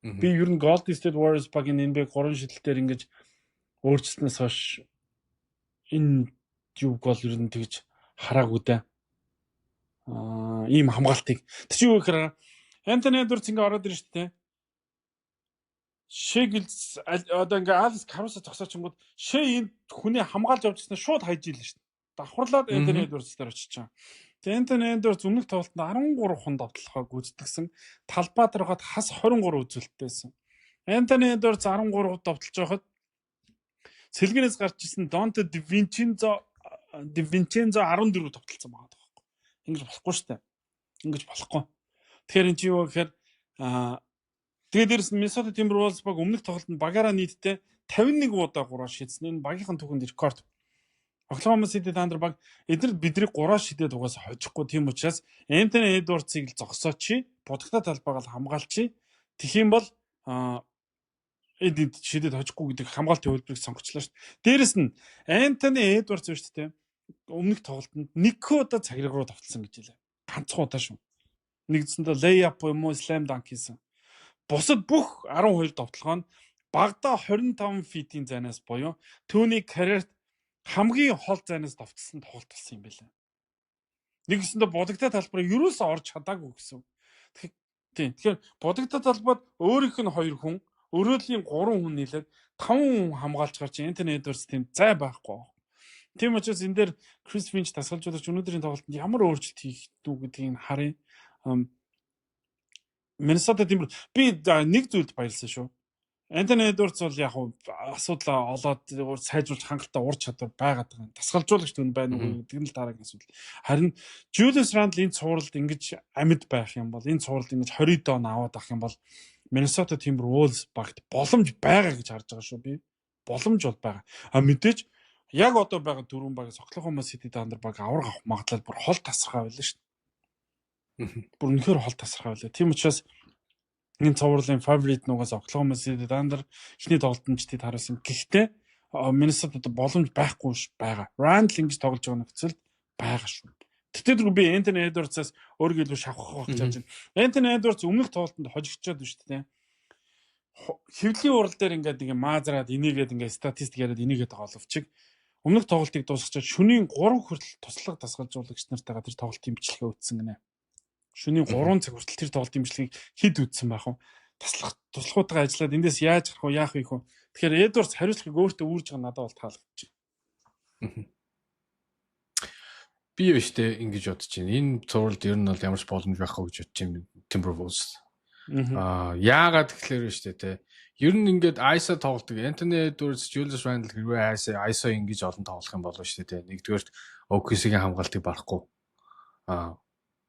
Би ер нь Golden State Warriors багийн NBA 3 шидэлтээр ингэж өөрчлснөөс хойш энэ юуг бол ер нь тэгж хараагүй дээ. Ийм хамгаалтыг. Тэр чинь юу гэхээр Anthony Edwards ингээ ороод ирж штэ. Shai Gilgeous одоо ингээ Alex Caruso зогсоочингууд Shai энэ хүний хамгаалж явжснаа шууд хайж ийлээ штэ. Давхарлаад Anthony Edwards дээр очиж чаа. Тэгээ Anthony Edwards өмнөх тоглолтод 13 хон давталгаа гүйцэтгсэн. Талбай дараагаад хас 23 үзүүлэлттэйсэн. Anthony Edwards 13 давталж байхад сэлгэнээс гарч ирсэн Dante DiVincenzo 14 давталсан байгаа. Ингэж болохгүй шүү дээ. Ингэж болохгүй. Тэгэхээр энэ чинь юу гэхээр тэгээд дээрс Minnesota Timberwolves баг өмнөх тоглолтод багаараа нийтдээ 51 удаа 3 шийдсэн. Энэ багийнхан түүхэнд рекорд. Oklahoma City Thunder баг эдгээр бидний 3 шидэд угаасаа хожихгүй. Тийм учраас Anthony Edwards-ыг л зогсооч, будагтаа талбайг л хамгаалч. Тэгэх юм бол эд шидэд хожихгүй гэдэг хамгаалтын хөлбөрийг сонгочлоо шүү дээ. Дээрс нь Anthony Edwards шүү дээ. Өмнөх тоглолтод нэг удаа цагираг руу давталсан гэж хэлээ. Ганцхан удаа шүү. Нэгдсэндээ layup юм уу slam dunk хийсэн. Бусад бүх 12 давталгаа нь багада 25 фитийн зайнаас буюу түүний карьерт хамгийн хол зайнаас давталсан тоглолт болсон юм байлаа. Нэгсэндээ будагтаа талбараа юусоо орж чадаагүй гэсэн. Тэгэхээр будагтаа талбайд өөрийнх нь 2 хүн, өрөөдлийн 3 хүн нийлээд 5 хүн хамгаалж гарч Anthony Edwards тийм зай байхгүй. Тийм учраас энэ дээр Chris Finch тасгалжуулагч өнөөдрийн тоглолтод ямар өөрчлөлт хийх дүү гэдгийг харъя. Minnesota Timberwolves би нэг зүйлд баярлсан шүү. Anthony Edwards бол яг асуудлаа олоод сайжруулж хангалттай ур чадвар байгаад байгаа. Тасгалжуулагч түн байна уу гэдэг нь л дараагийн асуудал. Харин Julius Randle энэ цувралд ингэж амьд байх юм бол энэ цувралд ингэж 20 дон аваад авах юм бол Minnesota Timberwolves багт боломж байгаа гэж харж байгаа шүү би. Боломж бол байгаа. Мэдээж яг одоо байгаа дөрвөн багаас Oklahoma City Thunder баг авраг авах магадлал бүр хол тасархаа байлаа шүү дээ. Бүр үнэхээр хол тасархаа байлаа. Тийм учраас энэ цувралын favorite нугаас Oklahoma City Thunder ихний тоглолтод ч тэд харуулсан. Гэхдээ Minnesota-д боломж байхгүй ш байгаа. Randle ингэж тоглож байгаа нөхцөл байгаа шүү. Тэгтээ би Anthony Edwards-аас өөрийгөө илүү шавхах гэж байна. Anthony Edwards өмнөх тоглолтод хожигчод байна шүү дээ. Хэвлэлийн урал дээр ингээд ингээ маазраад энийгээд ингээ статистик яриад энийгээд тогловчиг. Өмнөх тоглолтыг дуусгачаад шөнийн 3 хүртэл туслах тасгалжуулагч нартайгаа тэр тоглолтын бичлэгээ үзсэн гинэ. Шөнийн 3 цаг хүртэл тэр тоглолтын бичлэгийг хэд үзсэн байх вэ? Туслахуудаа ажиллаад эндээс яаж гарах вэ? Яах вэ? Тэгэхээр Edwards хариуцлагыг өөртөө үүрж байгаа надад бол таалагдчих. Би өөштэй ингэж бодож байна. Энэ цувралд ер нь бол ямар ч боломж байхгүй гэж бодож байна. Timberwolves. Яагаад тэгэхээр вэ штэ те. Ер нь ингээд ISO тоглолтог Anthony Edwards, Julius Randle хэрвээ ISO ингэж олон тоглох юм болов штэ те. Нэгдүгээрт OKC-ийн хамгаалтыг барахгүй.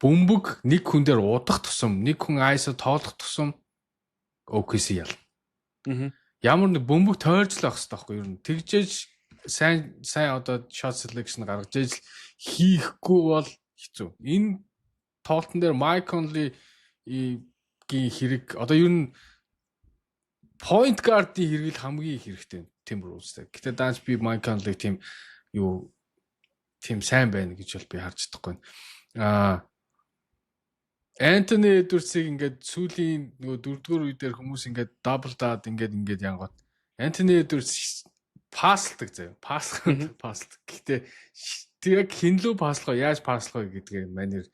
Бөмбөг нэг хүн дээр удах тусам, нэг хүн ISO тоглох тусам OKC ял. Ямар нэг бөмбөг тойрч л байх хэрэгтэй байхгүй ер нь. Тэгжээж сайн одоо shot selection гаргаж ижил хийхгүй бол хэцүү. Энэ тоглолтын дээр Mike Conley-ийн хэрэг одоо ер нь point guard-ийн хэрэг л хамгийн их хэрэгтэй Timberwolves-тэй. Гэтэ даанч би Mike Conley тийм сайн байна гэж бол би харж чадахгүй байна. Anthony Edwards-ыг ингээд сүүлийн нөгөө 4-р үедэр хүмүүс ингээд double даад ингээд янгот Anthony Edwards паслдаг заяа. Паслдаг. Гэхдээ яг хинлүү паслах яаж паслах гэдгээ манер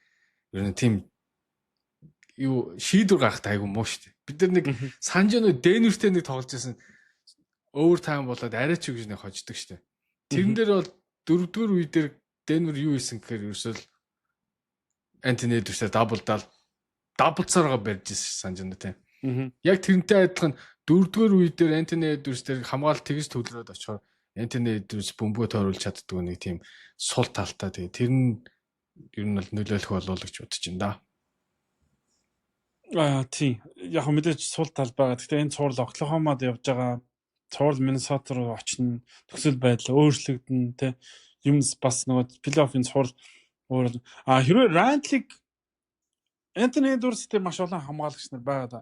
ер нь тийм шийдвэр гаргах айгүй муу шүү дээ. Бид нар нэг Санжино Денвертэй нэг тоглож байсан овертайм болоод арай ч үгж нэг хождог шүү дээ. Тэрэн дээр бол 4-р үедэр Денвер юу хийсэн гэхээр ерөөсөл Anthony Edwards дабл-царгаа барьж ирсэн Санжино тийм. Яг тэрнтэй адилхан 4-р үедэр Anthony Edwards дээр хамгаалалт тэгж төвлөрөөд очихоор Anthony Edwards бөмбөгөө тойруулж чаддаг нэг тийм сул талтай тэгээ тэр нь ер нь бол нөлөөлөх болов гэж бодож байна да. Тийм. Яг мэдээж сул тал байгаа. Гэхдээ энэ цуврал Оклахомад явж байгаа. Цуврал Миннесота руу очно. Төсөл байдал өөрчлөгдөн тий. Юм бас нөгөө плей-оффын цуврал өөр хэрвээ Райнтлиг Anthony Edwards дээр маш олон хамгаалагч нар байгаа да.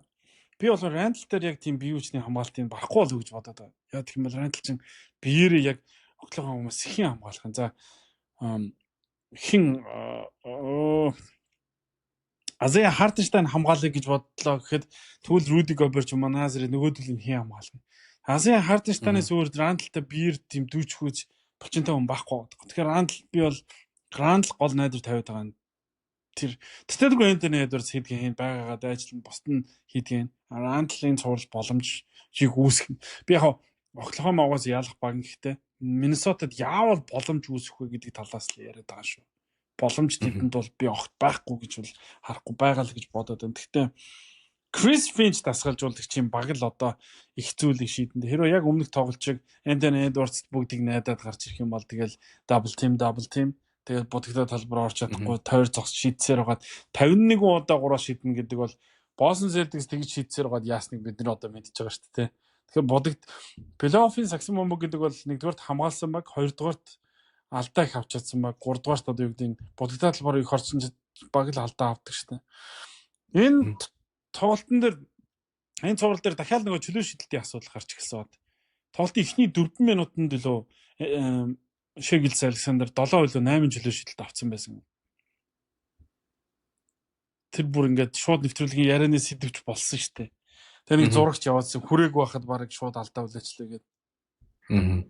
Би бол Райнтл дээр яг тийм бие хүчний хамгаалтыг барахгүй болов гэж бодоод байна. Яг гэх юм бол Райнтл чинь биеэрээ яг Оклахомаас ихэн хамгаалах юм. За хин Азия Хартенштайн хамгаалъя гэж бодлоо гэхэд тэгвэл Руди Гобер ч Маназер нөгөөдөл нь хин хамгаална. Азия Хартенштайнаас өөр Райнтлтай биеэр тийм дүүч хүч булчинтай хүн байхгүй. Тэгэхээр Райнтл гол найдвар тавиад байгаа нь тэр Тэтгэл Anthony Edwards хийдгийн байгаагаад ажил нь бусд нь хийдгийн Райнтлын цуврал боломжийг үүсгэх. Би яг Оклахомагоос ялах баг гэхдээ Миннесотад яавал боломж үүсэх вэ гэдэг талаас л яриад байгаа шүү. Боломж тэдэнд бол би огт байхгүй гэж бол харахгүй байгаа л гэж бодоод байна. Гэхдээ Крис Финч дасгалжуулагчийн баг л одоо их зүйлийг шийдэн. Хэрвээ яг өмнөх тоглолчийг Anthony Edwards бүгдийг найдаад гарч ирэх юм бол тэгэл double team тэгээд будагтаа талбар орч чадахгүй тойр зогс шийдсээр байгаад 51 удаа 3 шийднэ гэдэг бол Boston Celtics тэгж шийдсээр байгаад яасныг бид нар одоо мэдчихэж байгаа шүү дээ. Тэгэхээр будагт плей-оффын сагсан бомбог гэдэг бол нэгдүгээрт хамгаалсан баг, хоёрдугаарт алдаа их авч чадсан баг, гуравдугаарт одоо юу гэдэг нь будагтаа талбар их орсон баг л алдаа авдаг шүү дээ. Энэ тоглолтын дээр энэ цуврал дээр дахиад нөгөө чөлөө шийдэлтийн асуудал гарч эхэлсэн бод. Тоглолтын эхний 4 минутанд лөө Шэгилс Александр 7 хөлөө 8 чөлөө шийдэлт авсан байсан. Тэр бүр ингээд шууд нэвтрүүлгийн ярианы сэдвч болсон шүү дээ. Тэр нэг зурагч яваадсан хүрээг байхад барыг шууд алдаа үлээчлээ гэдэг.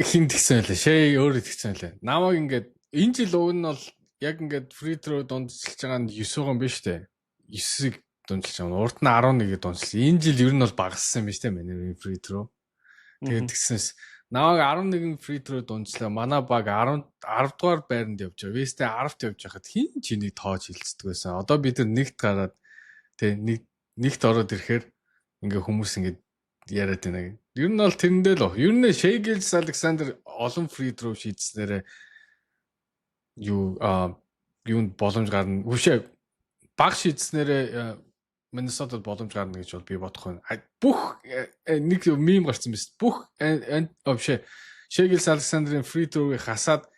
Хин тэгсэн байлаа. Шээ өөрөө тэгсэн байлаа. Намайг ингээд энэ жил уг нь бол яг ингээд фри тро дундчилж байгаа нь 9 гон биш үү? 9-ийг дундчилж байгаа. Урд нь 11-ийг дундчилсан. Энэ жил ер нь бол багассан юм биш үү? Манай фри тро. Тэгээд тэгснээс намайг 11 фри тро дундчлаа. Манай баг 10 дугаар байранд явж байгаа. Вестэ 10-т явж байхад хин ч энийг тоож хилцдэг байсан. Одоо бид нэгт гараад нэгт ороод ирэхээр ингээ хүмүүс ингээ яриад байна. Ер нь бол тэрэндээ л. Ер нь Шэгилс Александр олон фри тро шийдснээрээ юунд боломж гарна. Үшээ баг шийдснээрээ Миннесотад боломж гарна гэж бол би бодох байна. Бүх нэг мим гарсан биз. Бүх Шэгилс Александрын фри трогийг хасаад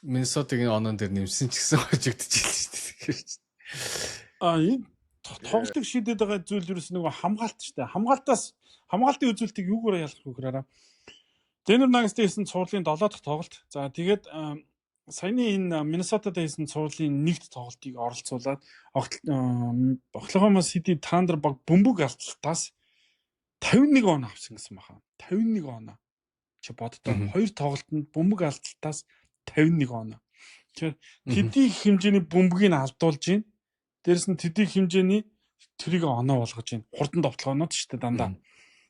Миннесотагийн онон дээр нэмсэн ч гэсэн хожигдчихлээ шүү дээ. Энэ тоглолтыг шийдээд байгаа зүйл ерөөс нэг хамгаалт шүү дээ. Хамгаалтын үзүүлэлтийг юугаар ялах вэ гэхээр Денвер Наггетстэй хийсэн цувралын 7 дахь тоглолт. За тэгээд саяны энэ Миннесотад хийсэн цувралын 1-р тоглолтыг оролцуулаад Оклахома Сити Тандер баг бөмбөг алдалтаас 51 он авсан гэсэн баха. 51 оноо. Чи боддоо 2 тоглолтод бөмбөг алдалтаас 51 оноо. Тэгэхээр тэдний хэмжээний бөмбөгийг алдуулж гин. Дээрэс нь тэдний хэмжээний тэрийг оноо болгож гин. Хурдан довтлогоонод шүү дээ дандаа.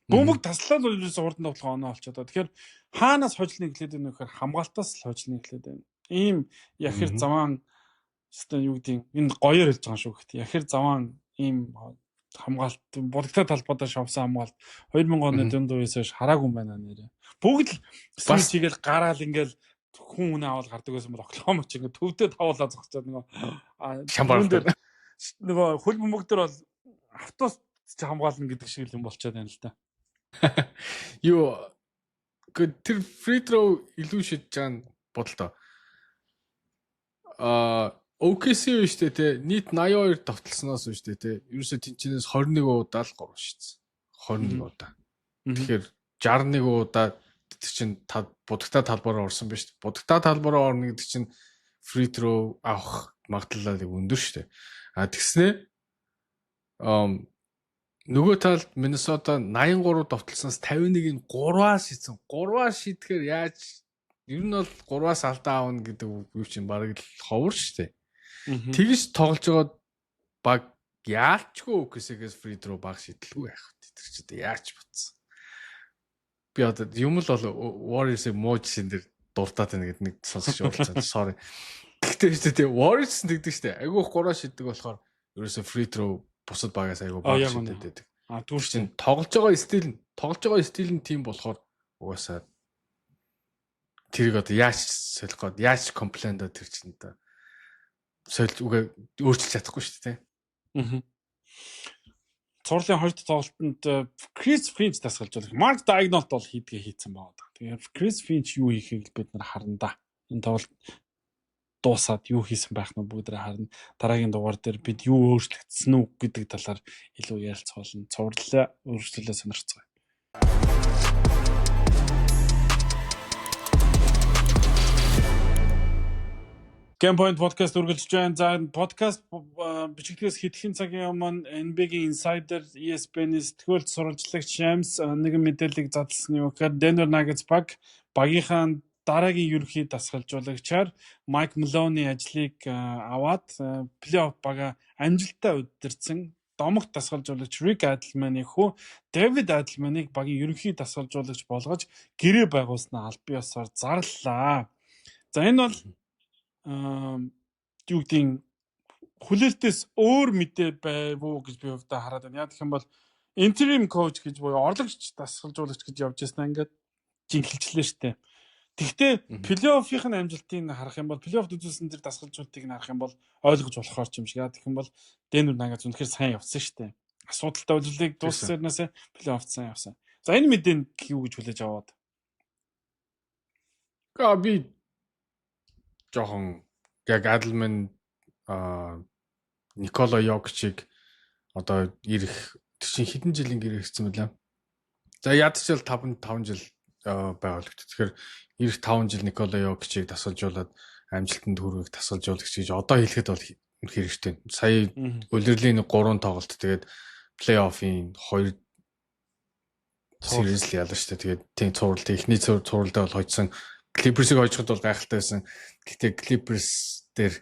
Бөмбөг таслаад ерөөс хурдан довтлогоо оноо олчиход. Тэгэхээр хаанаас хожлын эхлээд байна вэ гэхээр хамгаалтаас л хожлын эхлээд байна. Ийм яхир заван өстой юу гэдэг энэ гоёор хэлж байгаа шүү гэхдээ яхир заван ийм хамгаалт будагтай талбайдаа шавсан хамгаалт 2000 оны дунд үеэс хойш хараагүй юм байна нэрээ. Бүгд л бас тийгэл гараал ингээл хүн үнэ аваад гардаг байсан бол Оклахома ч ингээд төвдөө тавуулаа зогсоод нөгөө хөл бөмбөг дээр бол автобус хамгаална гэдэг шиг юм болчиход байна л да. Юу тэр фри тро илүү шийдэж байгаа нь бодолтой. OKC биш те нийт 82 давталсанаас биш те ерөөсө тэнцэнээс 21 удаа л 3 шийдсэн. 21 удаа. Тэгэхээр 61 удаа тэр чинь будагтаа талбараа орсон ба шүү дээ. Будагтаа талбараа орно гэдэг чинь free throw авах магадлал өндөр шүү дээ. Тэгснээ нөгөө талд Миннесота 83 давталснаас 51-ийг 3-аас шийдсэн. 3-аас шийдэхээр яаж ер нь бол 3-аас алдаа аавна гэдэг үг чинь бараг л ховор шүү дээ. Тэгж тоглож байгаа баг яалчгүй OKC-гээс free throw баг шийдэлгүй байх. Тэр чинь яаж батсан. Би одоо юм л бол Warriors-ийн муучин дээр дуртаад байна гэдэг нэг сонсогч уулзсан. Sorry. Гэхдээ шүү дээ Warriors тэгдэг шүү дээ. Айгүйх 3-аас шийддэг болохоор ерөөсөө free throw бусад багаас айгүй баг шийддэг. Түр чинь тоглож байгаа стил нь тийм болохоор угаасаа тэрийг одоо яаж солих гээд яаж комплейн доо тэр чинь та солиж үгээ өөрчилж чадахгүй шүү дээ. Цуурлын хоёр дахь тоглолтод Chris Finch тасгалж болох. Mark Daigneault бол хийцэн байгаа. Тэгэхээр Chris Finch юу хийхийг бид нар харна да. Энэ тоглолт дуусаад юу хийсэн байх нь бүгдээ харна. Дараагийн дугаар дээр бид юу өөрчлөгдсөн үү гэдэг талаар илүү ярилцах болно. Цуурлаа өөрчлөлөө сонирхцгаая. Game Point podcast үргэлжлэж байна. За подкаст бичигдгээс хэдхэн цагийн өмнө NBA-гийн Insider ESPN-ийн сэтгүүлч сурвалжлагч Shams нэгэн мэдээллийг задлсан юм гэхээр Denver Nuggets багийнхаа дараагийн ерөнхий дасгалжуулагчаар Mike Maloney ажлыг аваад плей-офф бага амжилттай удирдсан домогт дасгалжуулагч Rick Adelman-ийн хүү David Adelman-ыг багийн ерөнхий дасгалжуулагч болгож гэрээ байгуулснаа аль биесээр зарлаа. За энэ бол юу гэдгийг хүлээлтээс өөр мэдээ байв уу гэж би өвдө хараад байна. Яг гэх юм бол interim coach гэж буюу орлогч дасгалжуулагч гэж явж яснаа ингээд жинхэлжлээ штэ. Тэгвэл плей-оффын амжилтыг харах юм бол плей-офф үзүүлсэн тэр дасгалжуултыг харах юм бол ойлгож болохоор ч юм шиг. Яг гэх юм бол Denver Nuggets үнэхээр сайн явсан штэ. Асуудалтай үйлчлэлийг дуусснаас плей-офф сайн явсан. За энэ мэдээнд юу гэж хүлээж аваад? Би жохон яг Adelman Никола Йокичийг одоо ирэх чинь хэдэн жилийн гэр ирсэн мөлий. За ядчил 5 жил байгаалагч. Тэгэхээр ирэх 5 жил Никола Йокичийг тасалжуулаад амжилтанд хүрэхийг тасалжуулагч гэж одоо хэлэхэд бол хэрэгтэй. Сая улирлийн 3 тоглолт тэгээд плей-оффын 2 series л ялна шүү дээ. Тэгээд тийм цувралт эхний цувралдаа бол хожсон. Clippers-ыг хожиход бол гайхалтай байсан. Гэхдээ Clippers дээр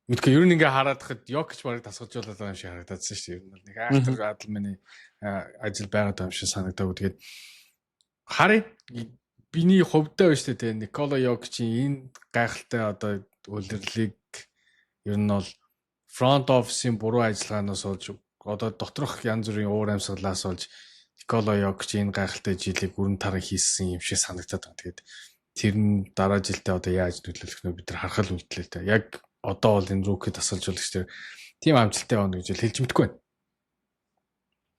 мэдгүй ер нь ингээ хараад хад Йокич барыг тасгалжуулаад байгаа юм шиг харагдадсан шүү дээ. Ер нь бол нэг айхтар Adelman-ийн ажил байгаад байгаа юм шиг санагдаагүй. Тэгээд харъя. Биний хувьдаа биш үү Никола Йокичийн энэ гайхалтай одоо улирлыг ер нь бол front office-ийн буруу ажиллагаанаас болж одоо доторх янз бүрийн уур амьсгалаас болж Никола Йокич энэ гайхалтай жилийг бүрэн таран хийсэн юм шиг санагдаад байна. Тэгээд тэр нь дараа жилдээ одоо яаж нөлөөлөх нь бид нар харахад үлдлээ та. Яг одоо бол энэ рүүкэд тасалжуулагч тэр тийм амжилттай байна гэж хэлж мэдгүй байна.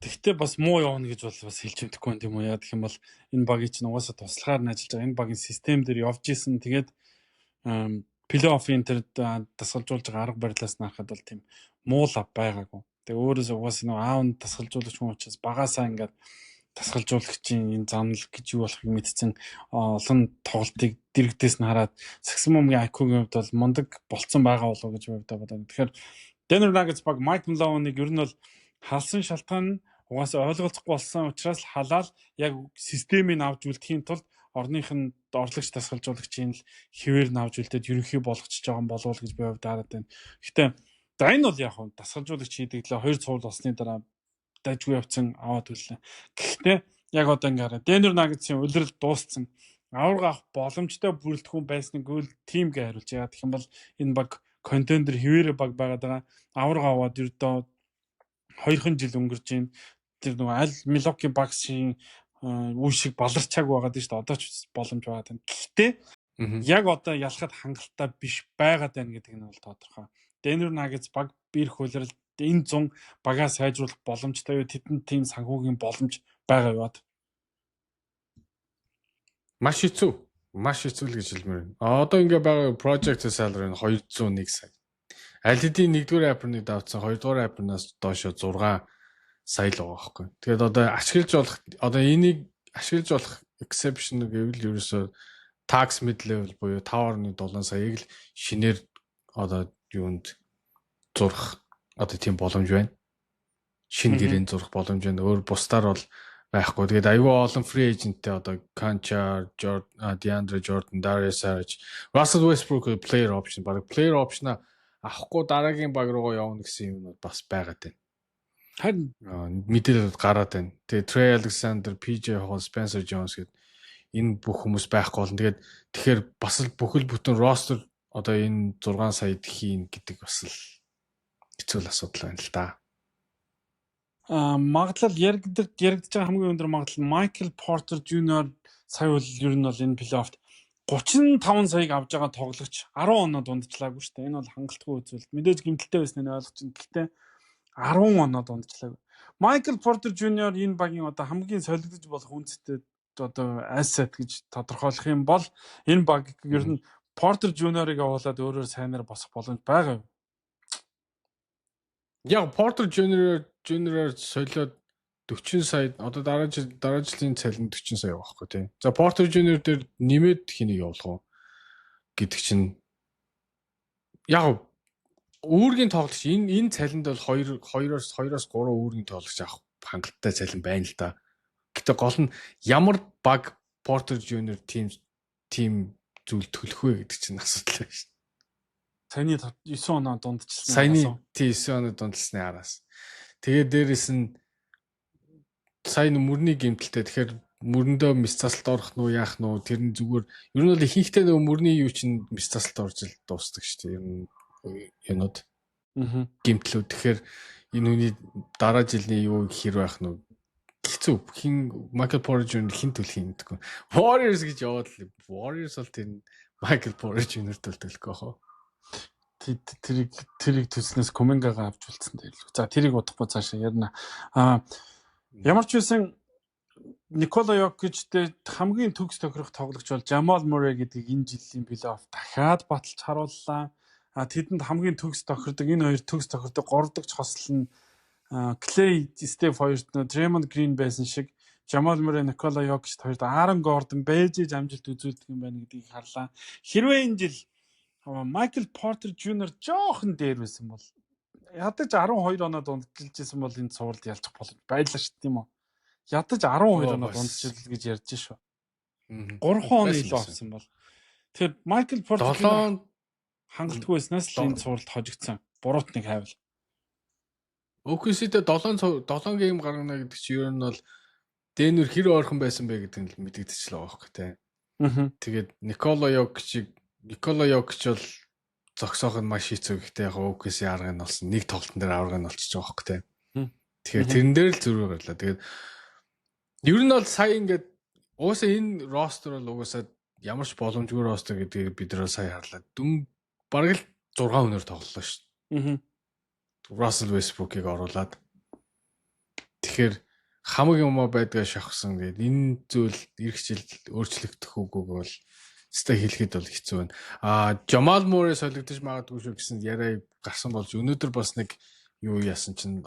Тэгтээ бас муу явна гэж бол бас хэлж мэдгүй байна тийм үү. Яа гэх юм бол энэ багийн чинь угаасаа туслахаар нь ажиллаж байгаа. Энэ багийн систем дээр явж исэн. Тэгээд плей-оффын тэр тасгалжуулж байгаа арга барилаас нарахад бол тийм муу лав байгаагүй. Тэгээ өөрөөсөө угаасаа нэг аав нь тасгалжуулагч хүн учраас багаасаа ингээд тасгалжуулагчийн энэ замнал гэж юу болохыг мэдсэн олон тоглолтыг дэрэгдээс нь хараад Саксмомгийн IQ-гийн хувьд бол мундаг болцсон байгаа болов уу гэж бодоод. Тэгэхээр Denver Nuggets баг Mike Maloney-г ер нь бол халсан шалтгаан нь угаасаа ойлголцохгүй болсон учраас халаал яг системийг авч үлдэхийн тулд орных нь орлогч тасгалжуулагчийн л хэвээр навж үлдээд ерөнхий болгочихж байгаа юм болов уу гэж би хараад байна. Гэхдээ за энэ бол яг нь тасгалжуулагч хийдэг лээ 2 цуврал болсны дараа дайжгүй явцсан аваад үлээ. Гэхдээ яг одоо ингээд Denver Nuggets-ийн улирал дууссан. Аварга авах боломжтой бүрэлдэхүүн байсныг үл тим гэж хариулж байгаа. Тэгэх юм бол энэ баг контендер хэвээрээ баг байгаад байгаа. Аварга аваад ердөө 2 жил өнгөрж байна. Тэр нөгөө аль Milwaukee Bucks-ийн үе шиг баларчааг байгаад шүү дээ. Одоо ч боломж байгаа тань. Гэхдээ яг одоо ялахад хангалттай биш байгаад байна гэдэг нь бол тодорхой. Denver Nuggets баг бирх улирал энэ 100 багаа сайжруулах боломжтой юу? Тэдэнд тийм санхүүгийн боломж байгаа юу? Маш хэцүү. Маш хэцүү л гэж хэлмээр. Одоо ингээ байгаа project salary нь 201 сая. Аль хэдийн 1-р апрыг давцсан 2-р апрнаас доошо 6 сая л байгаа байхгүй. Тэгээд одоо ашиглаж болох одоо энийг ашиглаж болох exception гэвэл ерөөсөө tax mid level буюу 5.7 саяыг л шинээр одоо юунд зурх одоо тийм боломж байна. Шинэ гэрээнд зурх боломж байна. Өөр бусдаар бол байхгүй. Тэгээд аюул олон free agentтэй одоо Kanchar, DeAndre Jordan, Darius Saric, Russell Westbrook player option баг player option авахгүй дараагийн баг руугаа явна гэсэн юм бас байгаад байна. Харин мэдээлэл гараад байна. Тэгээд Trey Alexander, PJ Hall, Spencer Jones гэдэг энэ бүх хүмүүс байхгүй болно. Тэгэхээр бас л бүхэл бүтэн roster одоо энэ 6 саяд хийн гэдэг бас л хэцүү асуудал байна л да. магадлал яригдж байгаа хамгийн өндөр магадлал Michael Porter Jr. сая бол ер нь бол энэ плей-оффт 35 саяг авж байгаа тоглогч 10 оноо дундчлаагүй шүү дээ. Энэ бол хангалтгүй үзүүлэлт. Мэдээж гэмтэлтэй байсныг ойлгож байна. Гэхдээ 10 оноо дундчлаагүй. Michael Porter Jr. энэ багийн одоо хамгийн солигдож болох үнцтэй одоо asset гэж тодорхойлох юм бол энэ баг ер нь Porter Jr.-ыг явуулаад өөрөөр сайнаар босох боломж байгаа юу? Яг Porter Jr. солиод 40 сая одоо дараа жилийн цалин 40 сая байхгүй тий. За Porter Jr. дээр нэмээд хэнийг явуулах уу гэдэг чинь яг үүргийн тоглогч энэ цалинд бол 2-оос 3 үүргийн тоглогч авах хангалттай цалин байна л да. Гэтэ гол нь ямар баг Porter Jr. тим зүйл төлөх вэ гэдэг чинь асуудал байна шүү. Саяны 9 оноо дундчилсан. Саяны 9 оноо дундчилсны араас. Тэгээд дээрэс нь сайн мөрний гэмтэлтэй. Тэгэхээр мөрөндөө мис засалт орох нь уу яах нь уу тэр нь зүгээр ер нь бол ихэнхдээ нөгөө мөрний юу чинь мис засалт орж л дуусдаг шүү дээ. Ер нь юунод гэмтлүүд. Тэгэхээр энэ хүний дараа жилийн юу хэр байх нь хэцүү. Хин Michael Porter Jr. хин төлөх юм гэдэггүй. Warriors гэж яваад л Warriors бол тэр Michael Porter Jr. төлтөлгөө хоо. Тэрийг төснөөс Kuminga-га авч үлдсэн дээр л. За тэрийг удахгүй цаашаа ярина. Ямар ч үсэн Nikola Jokic-тэй хамгийн төгс тохирох тоглогч бол Jamal Murray гэдэг энэ жилийн плей-офф дахиад баталж харууллаа. Тэдэнд хамгийн төгс тохирдог энэ хоёр төгс тохирдог 3 дахь хослол нь Clay, Steph хоёрт Draymond Green байсан шиг Jamal Murray, Nikola Jokic хоёрт Aaron Gordon бэжэж амжилт үзүүлдэг юм байна гэдгийг харлаа. Хэрвээ энэ жил Michael Porter Jr. жоохон дээр байсан бол ядаж 12 оноо дунджилжсэн бол энэ цувралд ялчих боломж байлаа шүү тийм үү? Ядаж 12 оноо дунджилж гэж ярьж шүү. 3 оноо илүү авсан бол. Тэгэхээр Michael Porter Jr. хангалтгүй байснаас л энэ цувралд хожигдсан. Буруутныг хайвал. OKC-д 7 гейм гаргана гэдэг чинь ер нь бол Дэнвер хэр ойрхон байсан бэ гэдэг нь мэдэгдчихлээ байхгүй тий. Тэгээд Nikola Jokic бол зогсоох нь маш хэцүү гэхдээ яг OKC арга нь болсон нэг тоглолтын дээр авраг нь олчиж байгаа байхгүй тий. Тэгэхээр тэрэн дээр л зөрүү гарлаа. Тэгээд ер нь бол сая ингээд уусаа энэ ростер бол угаасаа ямар ч боломжгүй ростер гэдгийг бид нэр сая харлаа. Бараг л 6 өнөр тоглолоо шүү. Russell Westbrook-ыг оруулаад. Тэгэхээр хамаг юм байдгаа шахсан гэдэг энэ зүйл ирэх жил өөрчлөгдөх үгүйг бол өстой хэлэхэд бол хэцүү байна. Jamal Murray солигдож магадгүй шүү гэсэн яриа гарсан болж өнөөдөр бас нэг юу яасан чинь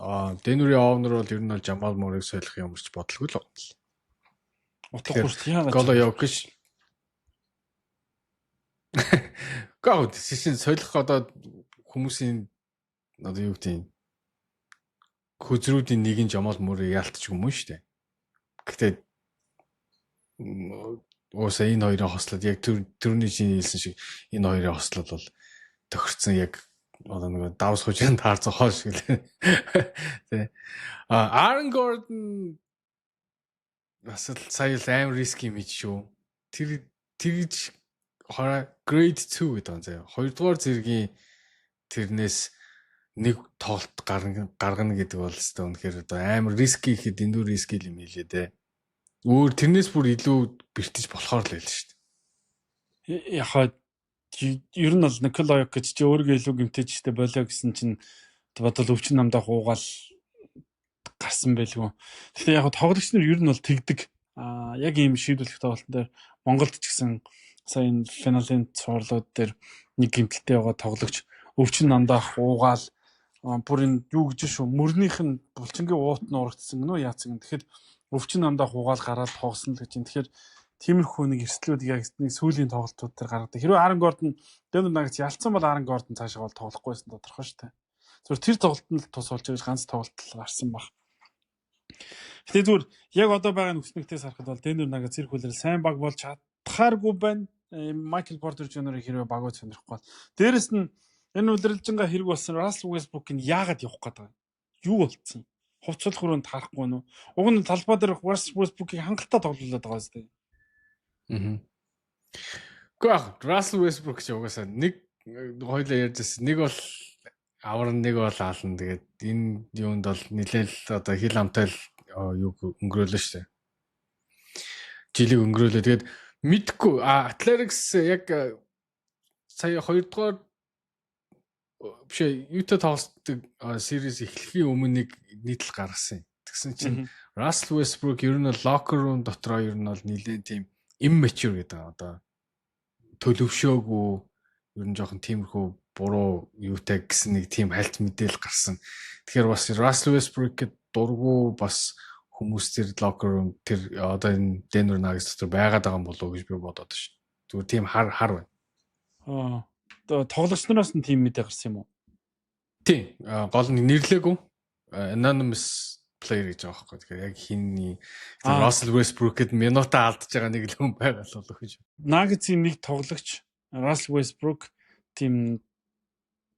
Denver-ийн овнор бол ер нь бол Jamal Murray-г солих юм ч бодлого л байна. Утгагүй шүү яагаад Nikola Jokic гоод шин солих одоо хүмүүсийн одоо юу гэдэг хөзрүүдийн нэг нь Jamal Murray яалтчих юм шүү дээ. Гэхдээ уусаа энэ хоёрын хослол яг түрүүний чинь хэлсэн шиг энэ хоёрын хослол бол тохирцсон яг одоо нэг давс хужинд таарцсан хоол шиг л. Тэ. Aaron Gordon бас сая л аим риски мэд шүү. Тэгж grade 2 гэдэг юм заяа. 2 дугаар зэргийн тэрнээс нэг тоглолт гаргана гэдэг бол өстой үнэхээр одоо амар риски ихэд эндүү риски юм хэлээ дээ. Өөр тэрнээс бүр илүү бэртэж болохоор л байл шүү дээ. Яхаа ер нь бол Nikola Jokic чи өөрийгөө илүү гэмтэж штэ болоо гэсэн чинь бодвол өвчин намдаа хуугаал гарсан байлгүй. Гэхдээ яг тоглогч нар ер нь бол тэгдэг. Яг ийм шийдвэрлэх тоглолтын дээр Монголд ч гэсэн сая энэ финалийн цуурлууд дээр нэг гэмтэлтэй байгаа тоглогч өвчин нандаа хуугаал бүр энэ юу гэж шүү мөрнийх нь булчингийн уут нь урагдсан гэнэ үү яацсан. Тэгэхэд өвчин нандаа хуугаал гараад тоглосон л гэж юм. Тэгэхээр тиймэрхүү нэг эрсдлүүд яг нэг сүүлийн тоглолтууд дээр гаргадаг. Хэрвээ Aaron Gordon Denver Nuggets ялцсан бол Aaron Gordon цаашаа бол тоглохгүйсэн тодорхой шүү дээ. Зүгээр тэр тоглолтод л тус болж байгаа ганц тоглолт гарсан баг. Гэтэ зүгээр яг одоо байгаа нөхцөлнөөс харахад бол Denver Nuggets зэрэг хүлээл сайн баг болж чадхааргүй байна. Michael Porter Jr-ыг хэрвээ багуу сонирхгүй бол дээрэс нь энэ удирдлагынга хэрэг болсон Russell Westbrook-ийг яагаад явах гээд байгаа юм? Юу болцсон? Хувцлах хүрээнд таарахгүй нь. Уг нь талбай дээр Russell Westbrook-ийг хангалттай тоглуулад байгаа зү. Гэхдээ Russell Westbrook ч угаасаа нэг хоёлаа ярьжсэн. Нэг бол аварн нэг бол аална. Тэгээд энэ юунд бол нэлээл одоо хил амтай л юу өнгөрөөлөө шүү дээ. Жилиг өнгөрөөлөө. Тэгээд мэдхгүй Athletics яг сая 2 дугаар биш Utah тоглолтыг series эхлэхийн өмнө нэг нийтлэл гаргасан. Тэгсэн чинь Russell Westbrook ер нь locker room дотроо ер нь бол нэлээд тийм immature гэдэг одоо төлөвшөөгүй ер нь жоохон тиймэрхүү буруу юутай гэсэн нэг тийм хальт мэдээлэл гарсан. Тэгэхээр бас Russell Westbrook-д дургу бас хүмүүс тэр locker room тэр одоо энэ Denver Nuggets дотор байгаад байгаа юм болов уу гэж би бодоод ш. Зүгээр тийм хар байна. Тоглогч нараас нь тийм мэдээ гарсан юм уу? Тийм. Гол нь нэрлээгүй anonymous player гэж байгаа байхгүй. Тэгэхээр яг хинний Russell Westbrook-д минутаа алдж байгаа нэг л хүн байгаа л болов гэж. Nuggets-ийн нэг тоглогч Russell Westbrook тийм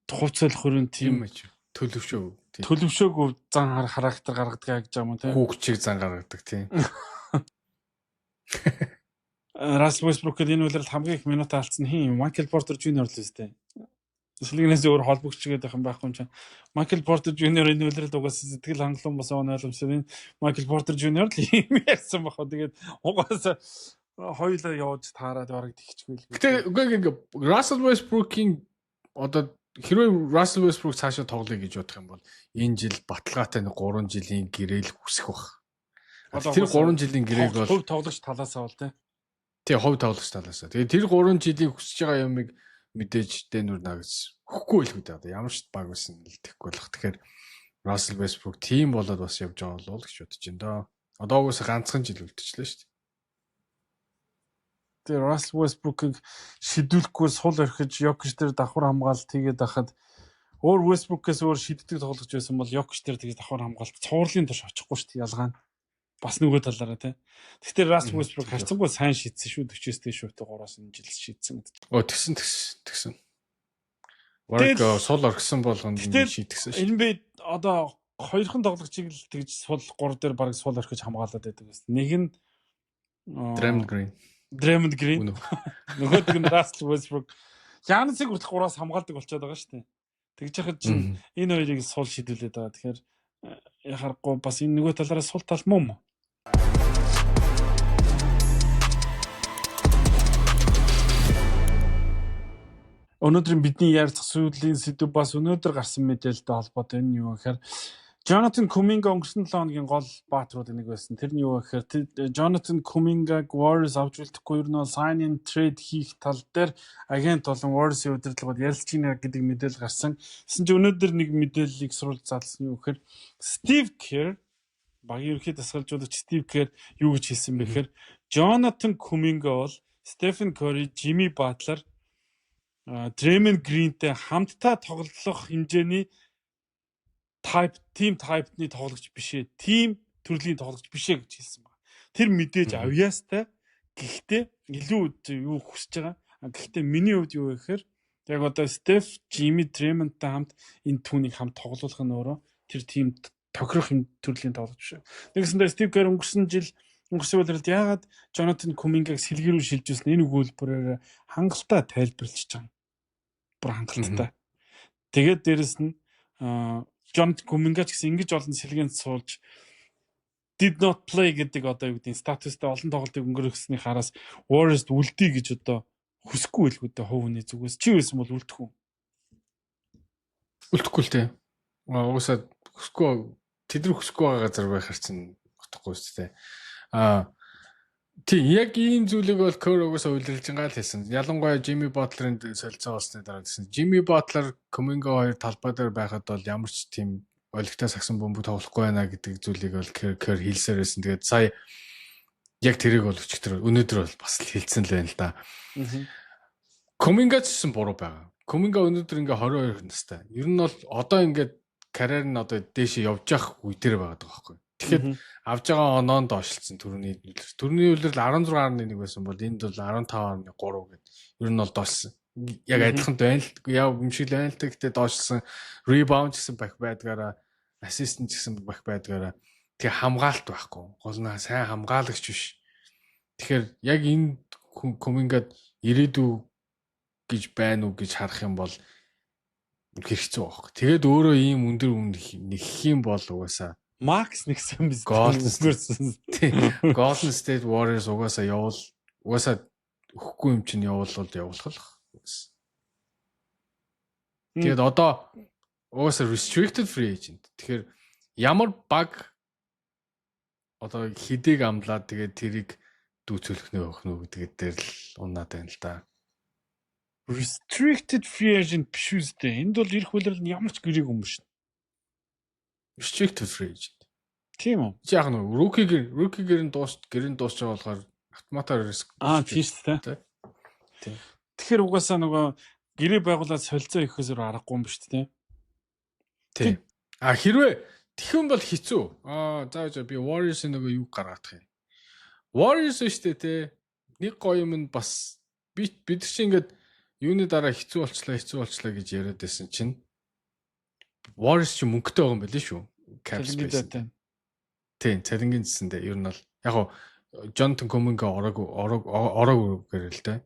хувцлах хүрэн тийм төлөвшөөгүй зан характер гаргадаг гэж байгаа юм тийм. Хүүгчийг зан гаргадаг тийм. Russell Westbrook-д энэ үйлрэл хамгийн их минутаа алдсан хин Michael Porter Jr. л үстэй. Тэсэлгнээс өөр холбогч гэдэг юм байхгүй юм чинь. Michael Porter Jr. энэ үйлрэл угаасаа сэтгэл хангалуун бас ойлгомжтой. Michael Porter Jr. л юм ярьсан баг. Тэгээд угаасаа хоёулаа явж таарад бараг тэгчихгүй л. Гэтэ үгүй Russell Westbrook-ийн одоо хэрвээ Russell Westbrook цаашаа тоглоё гэж бодох юм бол энэ жил баталгаатай нэг 3 жилийн гэрэл хүсэх бах. Тэр 3 жилийн гэрээг бол хөв тоглогч талаасаа бол тий хөв тоглогч талаасаа. Тэгээд тэр 3 жилийн хүсэж байгаа юмыг мэдээж Denver Nuggets хөхгүй л үү дээ. Ямар ч баг байсан л тэхгүй болох. Тэгэхээр Russell Westbrook тийм болоод бас явж байгаа болов гэж бодож байна доо. Одоо уусаа ганцхан жил үлдчихлээ шүү дээ. Тэр Russell Westbrook-ыг шидүүлэхгүй сул орхиж Jokic дээр давхар хамгаалалт хийгээд байхад өөр Westbrook-ээс өөр шиддэг тоглож байсан бол Jokic дээр тэгээд давхар хамгаалалт цуурлын турш очихгүй шүү дээ ялгаа нь. Бас нөгөө талаараа тий. Гэхдээ Russell Westbrook харцангуй сайн шийдсэн шүү 40-с дээш шүүтэй 3-аас энэ жил шийдсэн. Тэгсэн. Варг сул орхисон болгонд шийдсэн шүү. Энэ би одоо хоёрхан тоглогчийг л тэгж сул 3 дээр баг сул орхиж хамгаалаад байдаг гэсэн. Нэг нь Draymond Green. Нөгөөдөг нь Russell Westbrook. Янцыг хүртэл 3-аас хамгаалдаг болчиход байгаа шүү дээ. Тэгж яхад чинь энэ хоёрыг сул шийдүүлээд байгаа. Тэгэхээр яхахгүй бас энэ нөгөө талаараа сул тал мөн. Өнөөдөр бидний ярилцах сүүлийн сэдв бас өнөөдөр гарсан мэдээлэлтэй холбоотой энэ юу гэхээр Jonathan Kuminga өнгөрсөн 7 хоногийн гол баатрууд нэг байсан. Тэр нь юу гэхээр Jonathan Kuminga Warriors авч үлдэхгүй ер нь бол sign and trade хийх тал дээр агент болон Warriors-ийн удирдлагууд ярилцж байна гэдэг мэдээлэл гарсан. Гэсэн чинь өнөөдөр нэг мэдээллийг сурвалж заалсан юу гэхээр Steve Kerr багийн ерөнхий дасгалжуулагч Steve Kerr юу гэж хэлсэн бэ гэхээр Jonathan Kuminga бол Stephen Curry, Jimmy Butler, Draymond Green-тэй хамтдаа тоглох хэмжээний team type-ны тоглогч бишээ. Team төрлийн тоглогч бишээ гэж хэлсэн байна. Тэр мэдээж авьяастай. Гэхдээ илүү юу хүсэж байгаа. Гэхдээ миний хувьд юу гэхээр яг одоо Steph, Jimmy, Draymond-тай хамт энэ түүнийг хамт тоглуулах нь өөрөө тэр team тохирох төрлийн тоглогч бишээ. Нэгсэндээ Steve Kerr өнгөрсөн удиралд яагаад Jonathan Kuminga-г сэлгэрүү шилжүүлсэн энэ өгүүлбэрээр хангалттай тайлбарлаж байгаа. Бүр хангалттай. Тэгээд дээрэс нь Jonathan Kuminga ч гэсэн ингэж олон сэлгээнд суулж did not play гэдэг одоо юу гэдэг статустай олон тоглолтыг өнгөрөөсний хараас Warriors-д үлдээ гэж одоо хүсэхгүй байлгүй дээ хувийн зүгээс. Чи байсан бол үлдэх үү? Үлдэхгүй л дээ. Уусаа хүсэхгүй тэд нар хүсэхгүй байгаа газар байхаар чинь утгагүй шүү дээ. Тийм яг ийм зүйлийг бол Kerr угаасаа үйлрэлж байгаа л хэлсэн. Ялангуяа Jimmy Butler-ын солилцоо болсны дараа гэсэн. Jimmy Butler, Kuminga хоёр талбай дээр байхад бол ямар ч тийм олигтой сагсан бөмбөг тоглохгүй байна гэдэг зүйлийг бол Kerr хэлсээр байсан. Тэгээд сая яг тэрийг бол өчигдөр өнөөдөр бол бас л хэлсэн л байна л да. Kuminga ч гэсэн буруу байгаа. Kuminga өнөөдөр ингээ 22 настай. Ер нь бол одоо ингээд карьер нь одоо дээшээ явж явах үе дээр байгаа байхгүй. Тэгэхээр авж байгаа оноонд доошлцсон төрний үлрэл. Төрний үлрэл 16.1 байсан бол энд бол 15.3 гэдэг. Ер нь бол доошлсон. Яг адилхан байна л. Яа юм шиг л байна л. Гэхдээ доошлсон. Rebound гэсэн бах байдгаараа, assistant гэсэн бах байдгаараа тэгээ хамгаалт байхгүй. Гол нь сайн хамгаалагч биш. Тэгэхээр яг энэ Kuminga ирээдүй гэж байна уу гэж харах юм бол хэрэгцүү байхгүй. Тэгээд өөрөө ийм өндөр нэгэх юм бол угаасаа Макс нэгсэн биз. Golden State Warriors угаасаа өгөхгүй юм чинь явуулах л. Тэгээд одоо угаасаа restricted free agent. Тэгэхээр ямар баг одоо хидийг амлаад тэгээд тэрийг дүүцүүлэх нэ өгөх нөө гэдэг дээр л унаад байна л да. Restricted free agent биш үстэй. Энд бол ирэх үйлрэл нь ямар ч гэрэг юм биш. Restricted free agent. Тийм үү? Чи яг нэг rookie-гэрийн гэрийн дуусч байгаа болохоор автоматар риск. Тийм шүү дээ. Тийм. Тэгэхээр угаасаа нөгөө гэрээ байгуулаад солилцоо өгөхөөс аргагүй юм биш үү? Тийм. Хэрвээ тэгхэн бол хэцүү. Зааж би Warriors-ийн нөгөө юу гаргах юм. Warriors шүү дээ те. Нэг гоё юм нь бас бид чинь ингээд юуны дараа хэцүү болчлаа гэж яриад байсан чинь Warriors чи мөнгөтэй байгаа юм байл шүү. Cap space. Тийм, цалингийн зэсэндээ ер нь бол яг хоо Jonathan Kuminga ороогүй гэрэл л дээ.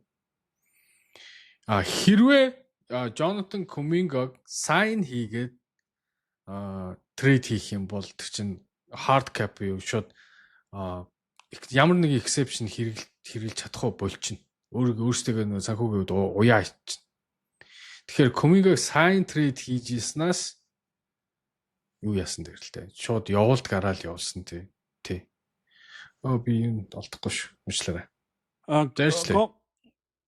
Хэрвээ Jonathan Kuminga sign хийгээд трейд хийх юм бол тэр чинь hard cap юу шууд ямар нэг exception хэрэглэж чадахгүй болчихно. Өөрсдөө нэг санхүүгийн уяа иччинь. Тэгэхээр Kuminga sign trade хийж ийснаас юу яасан дээр л дээ. Шууд явуулт гараал явуулсан тий. Би юм олдохгүй шүү. Уншлаарай.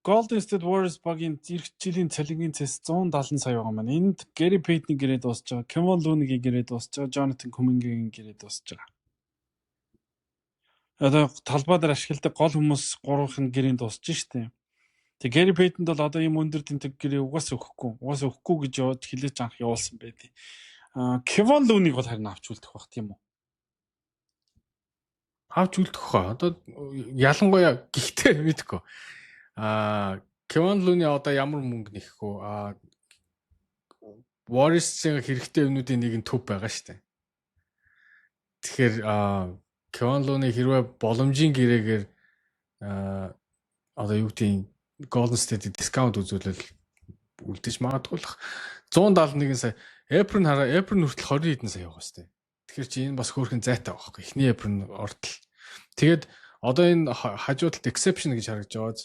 Golden State Warriors багийн ирэх жилийн цалингийн цэс 170 сая байгаа маань. Энд Gary Payton гэрээ дуусч байгаа. Kevon Looney-гийн гэрээ дуусч байгаа. Jonathan Kuminga-гийн гэрээ дуусч байгаа. Одоо талбай дээр ашигладаг гол хүмүүс гурвын гэрийн дуусч штэ. Тэг Gary Payton бол одоо ийм өндөр тэмдэг гэрээ угаасаа өгөхгүй гэж яваад хилээч анх явуулсан байдیں۔ Kevon Looney-г бол харин авч үлдэх бах тийм үү? Авч үлдэх хаа. Одоо ялангуяа гихтээ мэдгүй. Kevon Looney одоо ямар мөнгө нэхэх вэ? Warriors-ийн хэрэгтэй юмнуудын нэг нь төв байгаа шүү дээ. Тэгэхээр Kevon Looney хэрвээ боломжийн гэрээгээр одоо юу гэдэг Golden State дискаунт үзүүлэл үлдэж магадгүй л 171 сая. Apron хүртэл 20 хэдэн сая явах хэвээр. Тэгэхээр чи энэ бас хөөрхөн зайтай байхгүй. Эхний Apron ортол. Тэгээд одоо энэ хажуудалд exception гэж харагдж байгаа.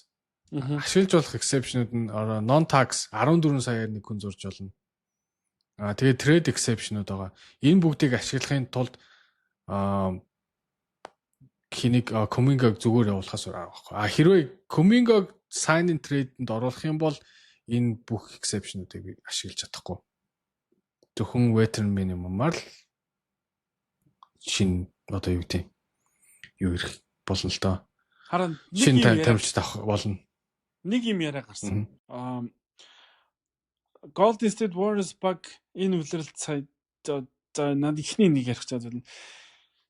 Ашиглаж болох exception-ууд нь non tax 14 саяар нэг хүн зурж болно. Тэгээд trade exception-ууд байгаа. Энэ бүгдийг ашиглахын тулд хэнийг Kuminga зүгээр явуулахаас байхгүй. Хэрвээ Kuminga sign and trade-д оруулах юм бол энэ бүх exception-уудыг ашиглаж чадахгүй. Зөвхөн veteran minimum-аар л шин одоо юу гэдэг юу ирэх болно л доо. Харин шин тамирч авах болно. Нэг юм яриа гарсан. Golden State Warriors баг энэ үлрэлт сая над ихний нэг ярих гэж байна.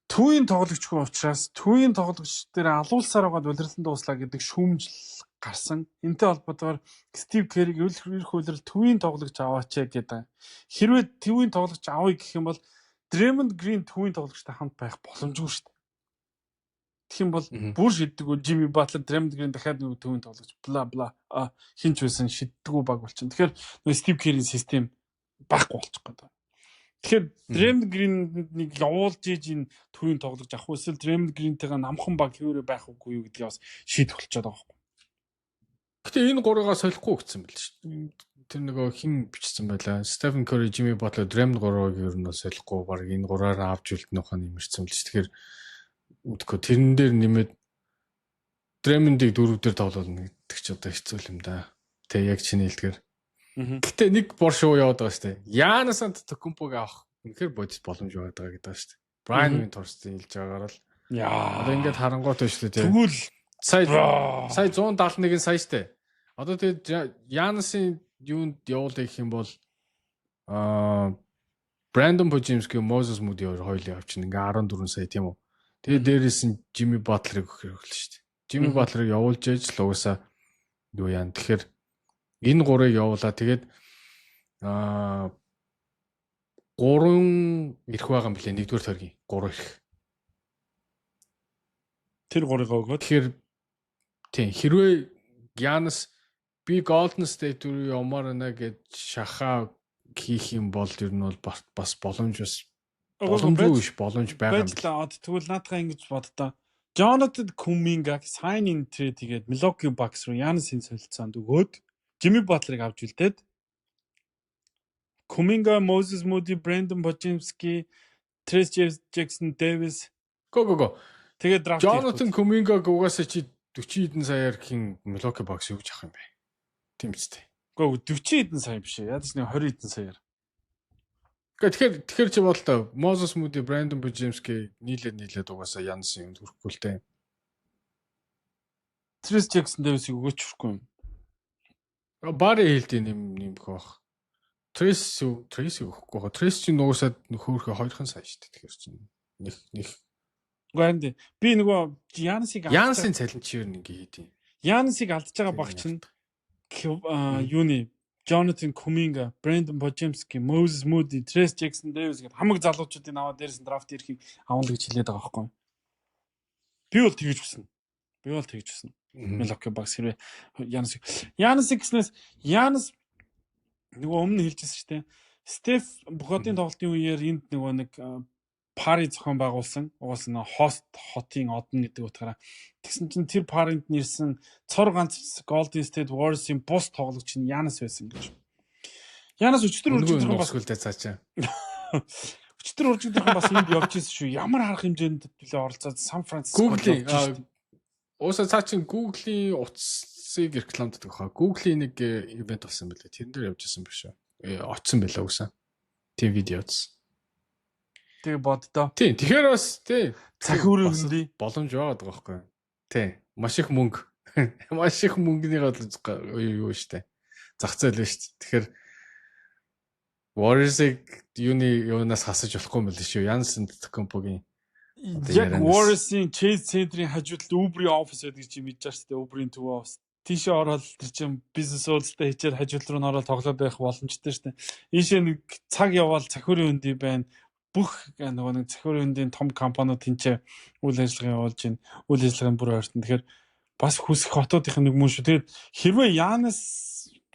Төвийн тоглогчгүй учраас төвийн тоглогч дээр алуулсаар байгаа үлрэлтэн дууслаа гэдэг шүүмжил гарсан. Энтэй холбоотойгоор Стив Керриг ирэх үлрэлт төвийн тоглогч аваач гэдэг. Хэрвээ төвийн тоглогч авъя гэх юм бол Draymond Green төвийн тоглогчтой хамт байх боломжгүй шүү дээ. Тэгэх юм бол бүр шиддэггүй Jimmy Butler, Draymond Green дахиад нэг төвийн тоглогч бла хинч байсан шиддэггүй баг болчихно. Тэгэхээр Steve Kerr-ийн систем байхгүй болчих гээд байна. Тэгэхээр Draymond Green-ийг явуулж ийж энэ төвийн тоглогч авах эсвэл Draymond Green-тэйгээ намхан баг хэвээрээ байх үгүй юу гэдгийг бас шийдэх болчиход байгаа юм. Гэтэ энэ гурыгаа солихгүй гэсэн байл шүү дээ. Тэр нөгөө хин бичсэн байлаа. Stephen Curry, Jimmy Butler, Draymond гурвыг ер нь солихгүй баг энэ гураараа авч үлдэх нөхөн нэмэрсэн байл шүү. Тэгэхээр мэдгүй тэрэн дээр нэмээд Дремондыг 4-4 тоглуулна гэдэг ч одоо хэцүү юм да. Тэ яг чиний хэлдгээр. Гэтэ нэг бор шуу яваад байгаа шүү дээ. Янас Антетокумпог авах үнэхээр бодис боломж байгаа гэдэг шүү дээ. Брайан Винторстын хэлж байгаагаар л одоо ингээд харангуйтай шүү дээ. Тэгвэл сая 171 сая штэ. Одоо тэгээд Янасын юунд явуулах гэх юм бол Брандон Божимский, Мозес Муди хоёулаа явчихна. Ингээ 14 сая тийм үү. Тэгээд дээрээс нь Жими Батлерыг өгөх хэрэглээ шүү дээ. Жими Батлерыг явуулж ээж л угаасаа юу яан. Тэгэхээр энэ гурыг явуулаа. Тэгээд 3 ирэх байгаа юм билээ. Нэгдүгээр тойргийн 3 ирэх. Тэр 3-ыг өгөөд. Тэгэхээр тийм хэрвээ Янас би Golden State руу явмаар байна гэж шахаа хийх юм бол ер нь бол бас боломж боломж байгаа юм. Тэгвэл наадхаа ингэж боддоо. Jonathan Kuminga sign-in trade тэгээд Milwaukee Bucks руу Янасийн солилцоонд өгөөд Jimmy Butler-ыг авч үлдээд Kuminga, Moses Moody, Brandon Bojimski, Trace Jackson Davis Го. тэгээд драфт Jonathan Kuminga угаасаа чи 40 хэдэн саяар хин Milwaukee Bucks өгч авах юм бэ. Тийм үстэй. Гоо 40 хэдэн сая биш ээ. Ядаж нэг 20 хэдэн саяар. Тэгэхээр чи бодлоо Moses Moody, Brandon Bojimski нийлээд угаасаа Янсын юм хүрэхгүй л дээ. Trace Jackson Davis-ийг өгөөч хүрэхгүй юм. Бари хэлдэг юм гоох. Trace өгөхгүй гоо. Trace чинь угаасаа нөхөөрхө 2хан сая шүү дээ. Тэгэхээр чинь нэг Гэнди би нөгөө Янсын цалин чигээр нэг хийдیں۔ Янсыг алдж байгаа багч нь юуны Jonathan Kuminga, Brandon Bojimski, Moses Moody, Trace Jackson Davis гэдэг хамаг залуучуудын аваад дээрээс нь драфт ирэхийг авах гэж хэлээд байгаа байхгүй. Би бол тэгж хүснэ. Milwaukee Bucks хэрвээ Янсыг гэснээс Янс нөгөө өмнө хэлжсэн шүү дээ. Стеф Бухотын тоглолтын үеэр энд нөгөө нэг пари зохион байгуулсан. Угаасаа нэг хост хотын одон гэдэг утгаараа тэгсэн чинь тэр паринд нэрсэн цор ганц Golden State Warriors-ийн бус тоглогч нь Янас байсан гэж. Янас өчтөр үржигдэх бас хүлдээ цаачаа. Өчтөр үржигдэх бас энд явж ирсэн шүү. Ямар арга хэмжээнд төлөө оролцоод Сан Франциско Ууса цаа чин Google-ийн утсыг рекламддаг хаа. Google-ийн нэг ивент болсон байлээ. Тэрэн дээр явж исэн биш үү? Очсон байлаа уусаа. Тийм видеоц. Тэгээ боддоо. Тийм. Тэгэхээр бас тий цаг хөрөнгө хэмжээ боломж байгаа байхгүй. Тий. Маш их мөнгө. Маш их мөнгөний юу штэ. Зах зээл штэ. Тэгэхээр Warriors-ыг юунаас хасаж болохгүй юм байл шүү. Янс Антетокумпогийн яг Warriors-ийн Chase Center-ийн хажуудалд Uber-ийн офис байдаг чи мэдж байгаа шүү дээ. Uber-ийн төв офис. Тийшээ ороод тэр чин бизнес уулзалтаа хийчээр хажууд руу ороод тоглоод байх боломжтой шүү дээ. Ийшээ нэг цаг яваал цахиурын хөндий байна. Бүх нөгөө нэг цахиурын хөндийн том компаниуд тэнцээ үйл ажиллагаа явуулж байна. Үйл ажиллагааны бүр ойртон. Тэгэхээр бас хүсэх хотуудын нэг мөн шүү. Тэгээд хэрвээ Янас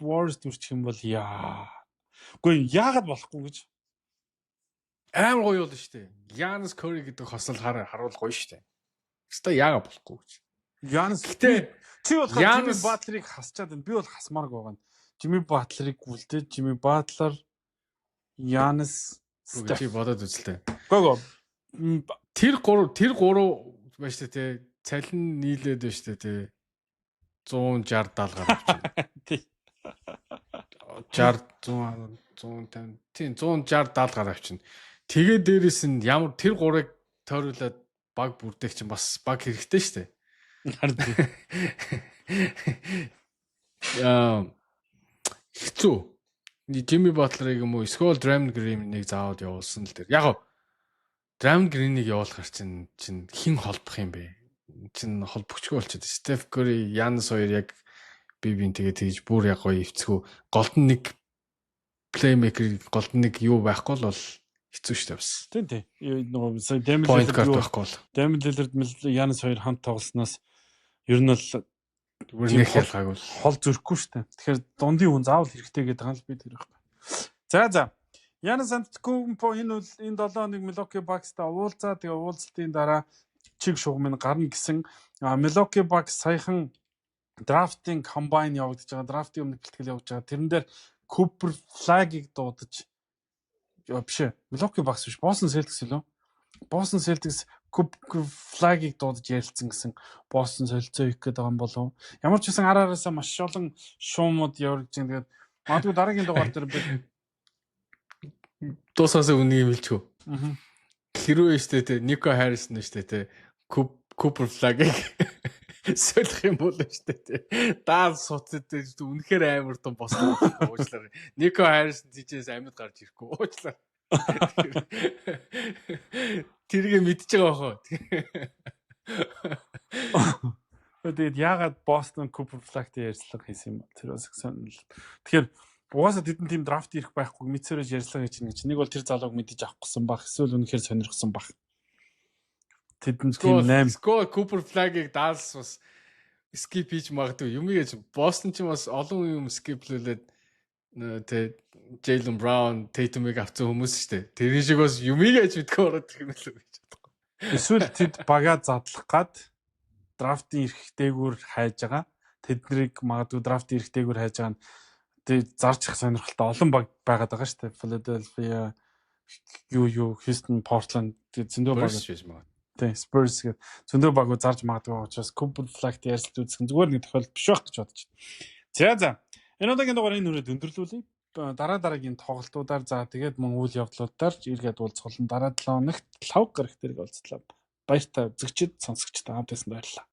Warriors дүрчих юм бол Үгүй яагаад болохгүй гэж амар гоё болно шүү дээ. Янс Curry гэдэг хосол харуул гоё шүү дээ. Хэвээ яагаад болохгүй гэж. Янс гэтээ чи бол Jimmy Butler-ыг хасчаад байна. Би бол хасмаарг байгаа. Jimmy Butler-ыг үлдээд Jimmy Butler Янс чи бодоод үзлээ. Гоо. Тэр 3 байж тээ цалин нийлээд байна шүү дээ. 160 70 гарах чинь. 150 тийм 160 70 гараа авчин. Тэгээ дээрэс нь ямар тэр 3-ыг тойруулаад баг бүрдэх чинь бас баг хэрэгтэй шүү дээ. Харин хэцүү. Jimmy Butler-ыг юм уу эсвэл Draymond Green-ийг заавал явуулсан л дээр. Яг Draymond Green-ийг явуулахар чинь хэн холбох юм бэ? Чин холбогчгүй болчиход. Steph Curry, Giannis хоёр яг бивийн тэгээ тэгж бүр яг гоё ивцгүү. Голдон нэг playmaker, голдон нэг юу байхгүй бол хэцүү шүү дээ бас. Тийм. Нөгөө сая Damian Lillard Giannis хоёр хамт тоглосноос ер нь бол нэг ялгаагүй хол зөрөхгүй шүү дээ. Тэгэхээр дундын хүн заавал хэрэгтэй гэдэг юм л би тэр байхгүй. За. Giannis Antetokounmpo энэ 7 хоног Milwaukee Bucks-тай уулзаа. Тэгээ уулзалтын дараа чиг шугам нь гарна гэсэн Milwaukee Bucks саяхан драфтын комбайн явагдаж байгаа. Драфтын өмнө бэлтгэл явагдаж байгаа. Тэрэн дээр Cooper Flag-ыг дуудаж Milwaukee Bucks биш. Boston Celtics лөө. Boston Celtics флагийг дуудаж ярилцсан гэсэн Бостон солилцоо хийх гээд байгаа юм болов. Ямар ч гэсэн араараасаа маш олон шуумууд явж байгаа. Тэгээд магадгүй дараагийн дугаар дээр бид дуусаасаа үнийг хэлчихв. Аа. Хэрвээ штэ те Нико Харрисон штэ те Купер флагийг солих юм бол штэ те даа суцад үнэхээр амар том Бостон уучлаарай. Нико Харрисон тийчээс амьд гарч ирэхгүй уучлаарай. Тэргээ мэдчихэж байгаа хоо. Тэгээд яагаад Бостон Купер флагтэй ярьцлага хийсэн юм бэ? Тэр бас сонирхол. Тэгэхээр угаасаа тэдэн тийм драфт ирэх байхгүй мэдсэрэж ярьцлага хийж нэг чинь нэг бол тэр залууг мэдэж авах гэсэн баг. Эсвэл үнэхээр сонирхсан баг. Тэдэн тийм 8 Скор Купер флагийг даалс бас скип хийж магадгүй. Юмыг Бостон ч бас олон юм скиплүүлээд тэ Jaylen Brown, Tatum-ыг авсан хүмүүс шүү дээ. Тэр шиг бас юмыг аж мэдгүй ороод ирэх юм л гэж боддог. Эсвэл тэд багаа задлах гад драфтын ирэх дээгүүр хайж байгаа. Тэднийг магадгүй драфтын ирэх дээгүүр хайж байгаа нь тэг зарж их сонирхолтой олон баг байгаад байгаа шүү дээ. Philadelphia, Houston, Portland зөндөө баг биш магадгүй. Тэг Spurs гэх зөндөө багуу зарж магадгүй учраас Cooper Flag-т ярьж үзсэн зүгээр нэг тохиолдол биш байх гэж бодож байна. За. Энэ удаагийн дугаар энэ үрээд өндөрлүүлье. Дараагийн тоглолтуудаар за тэгээд мөн үйл явдлуудаар иргэд уулзах болон дараа 7 хоногт лав гарах зэрэг уулзлаа. Баяртай үзэгчид, сонсогчдод хамт байсан баярлалаа.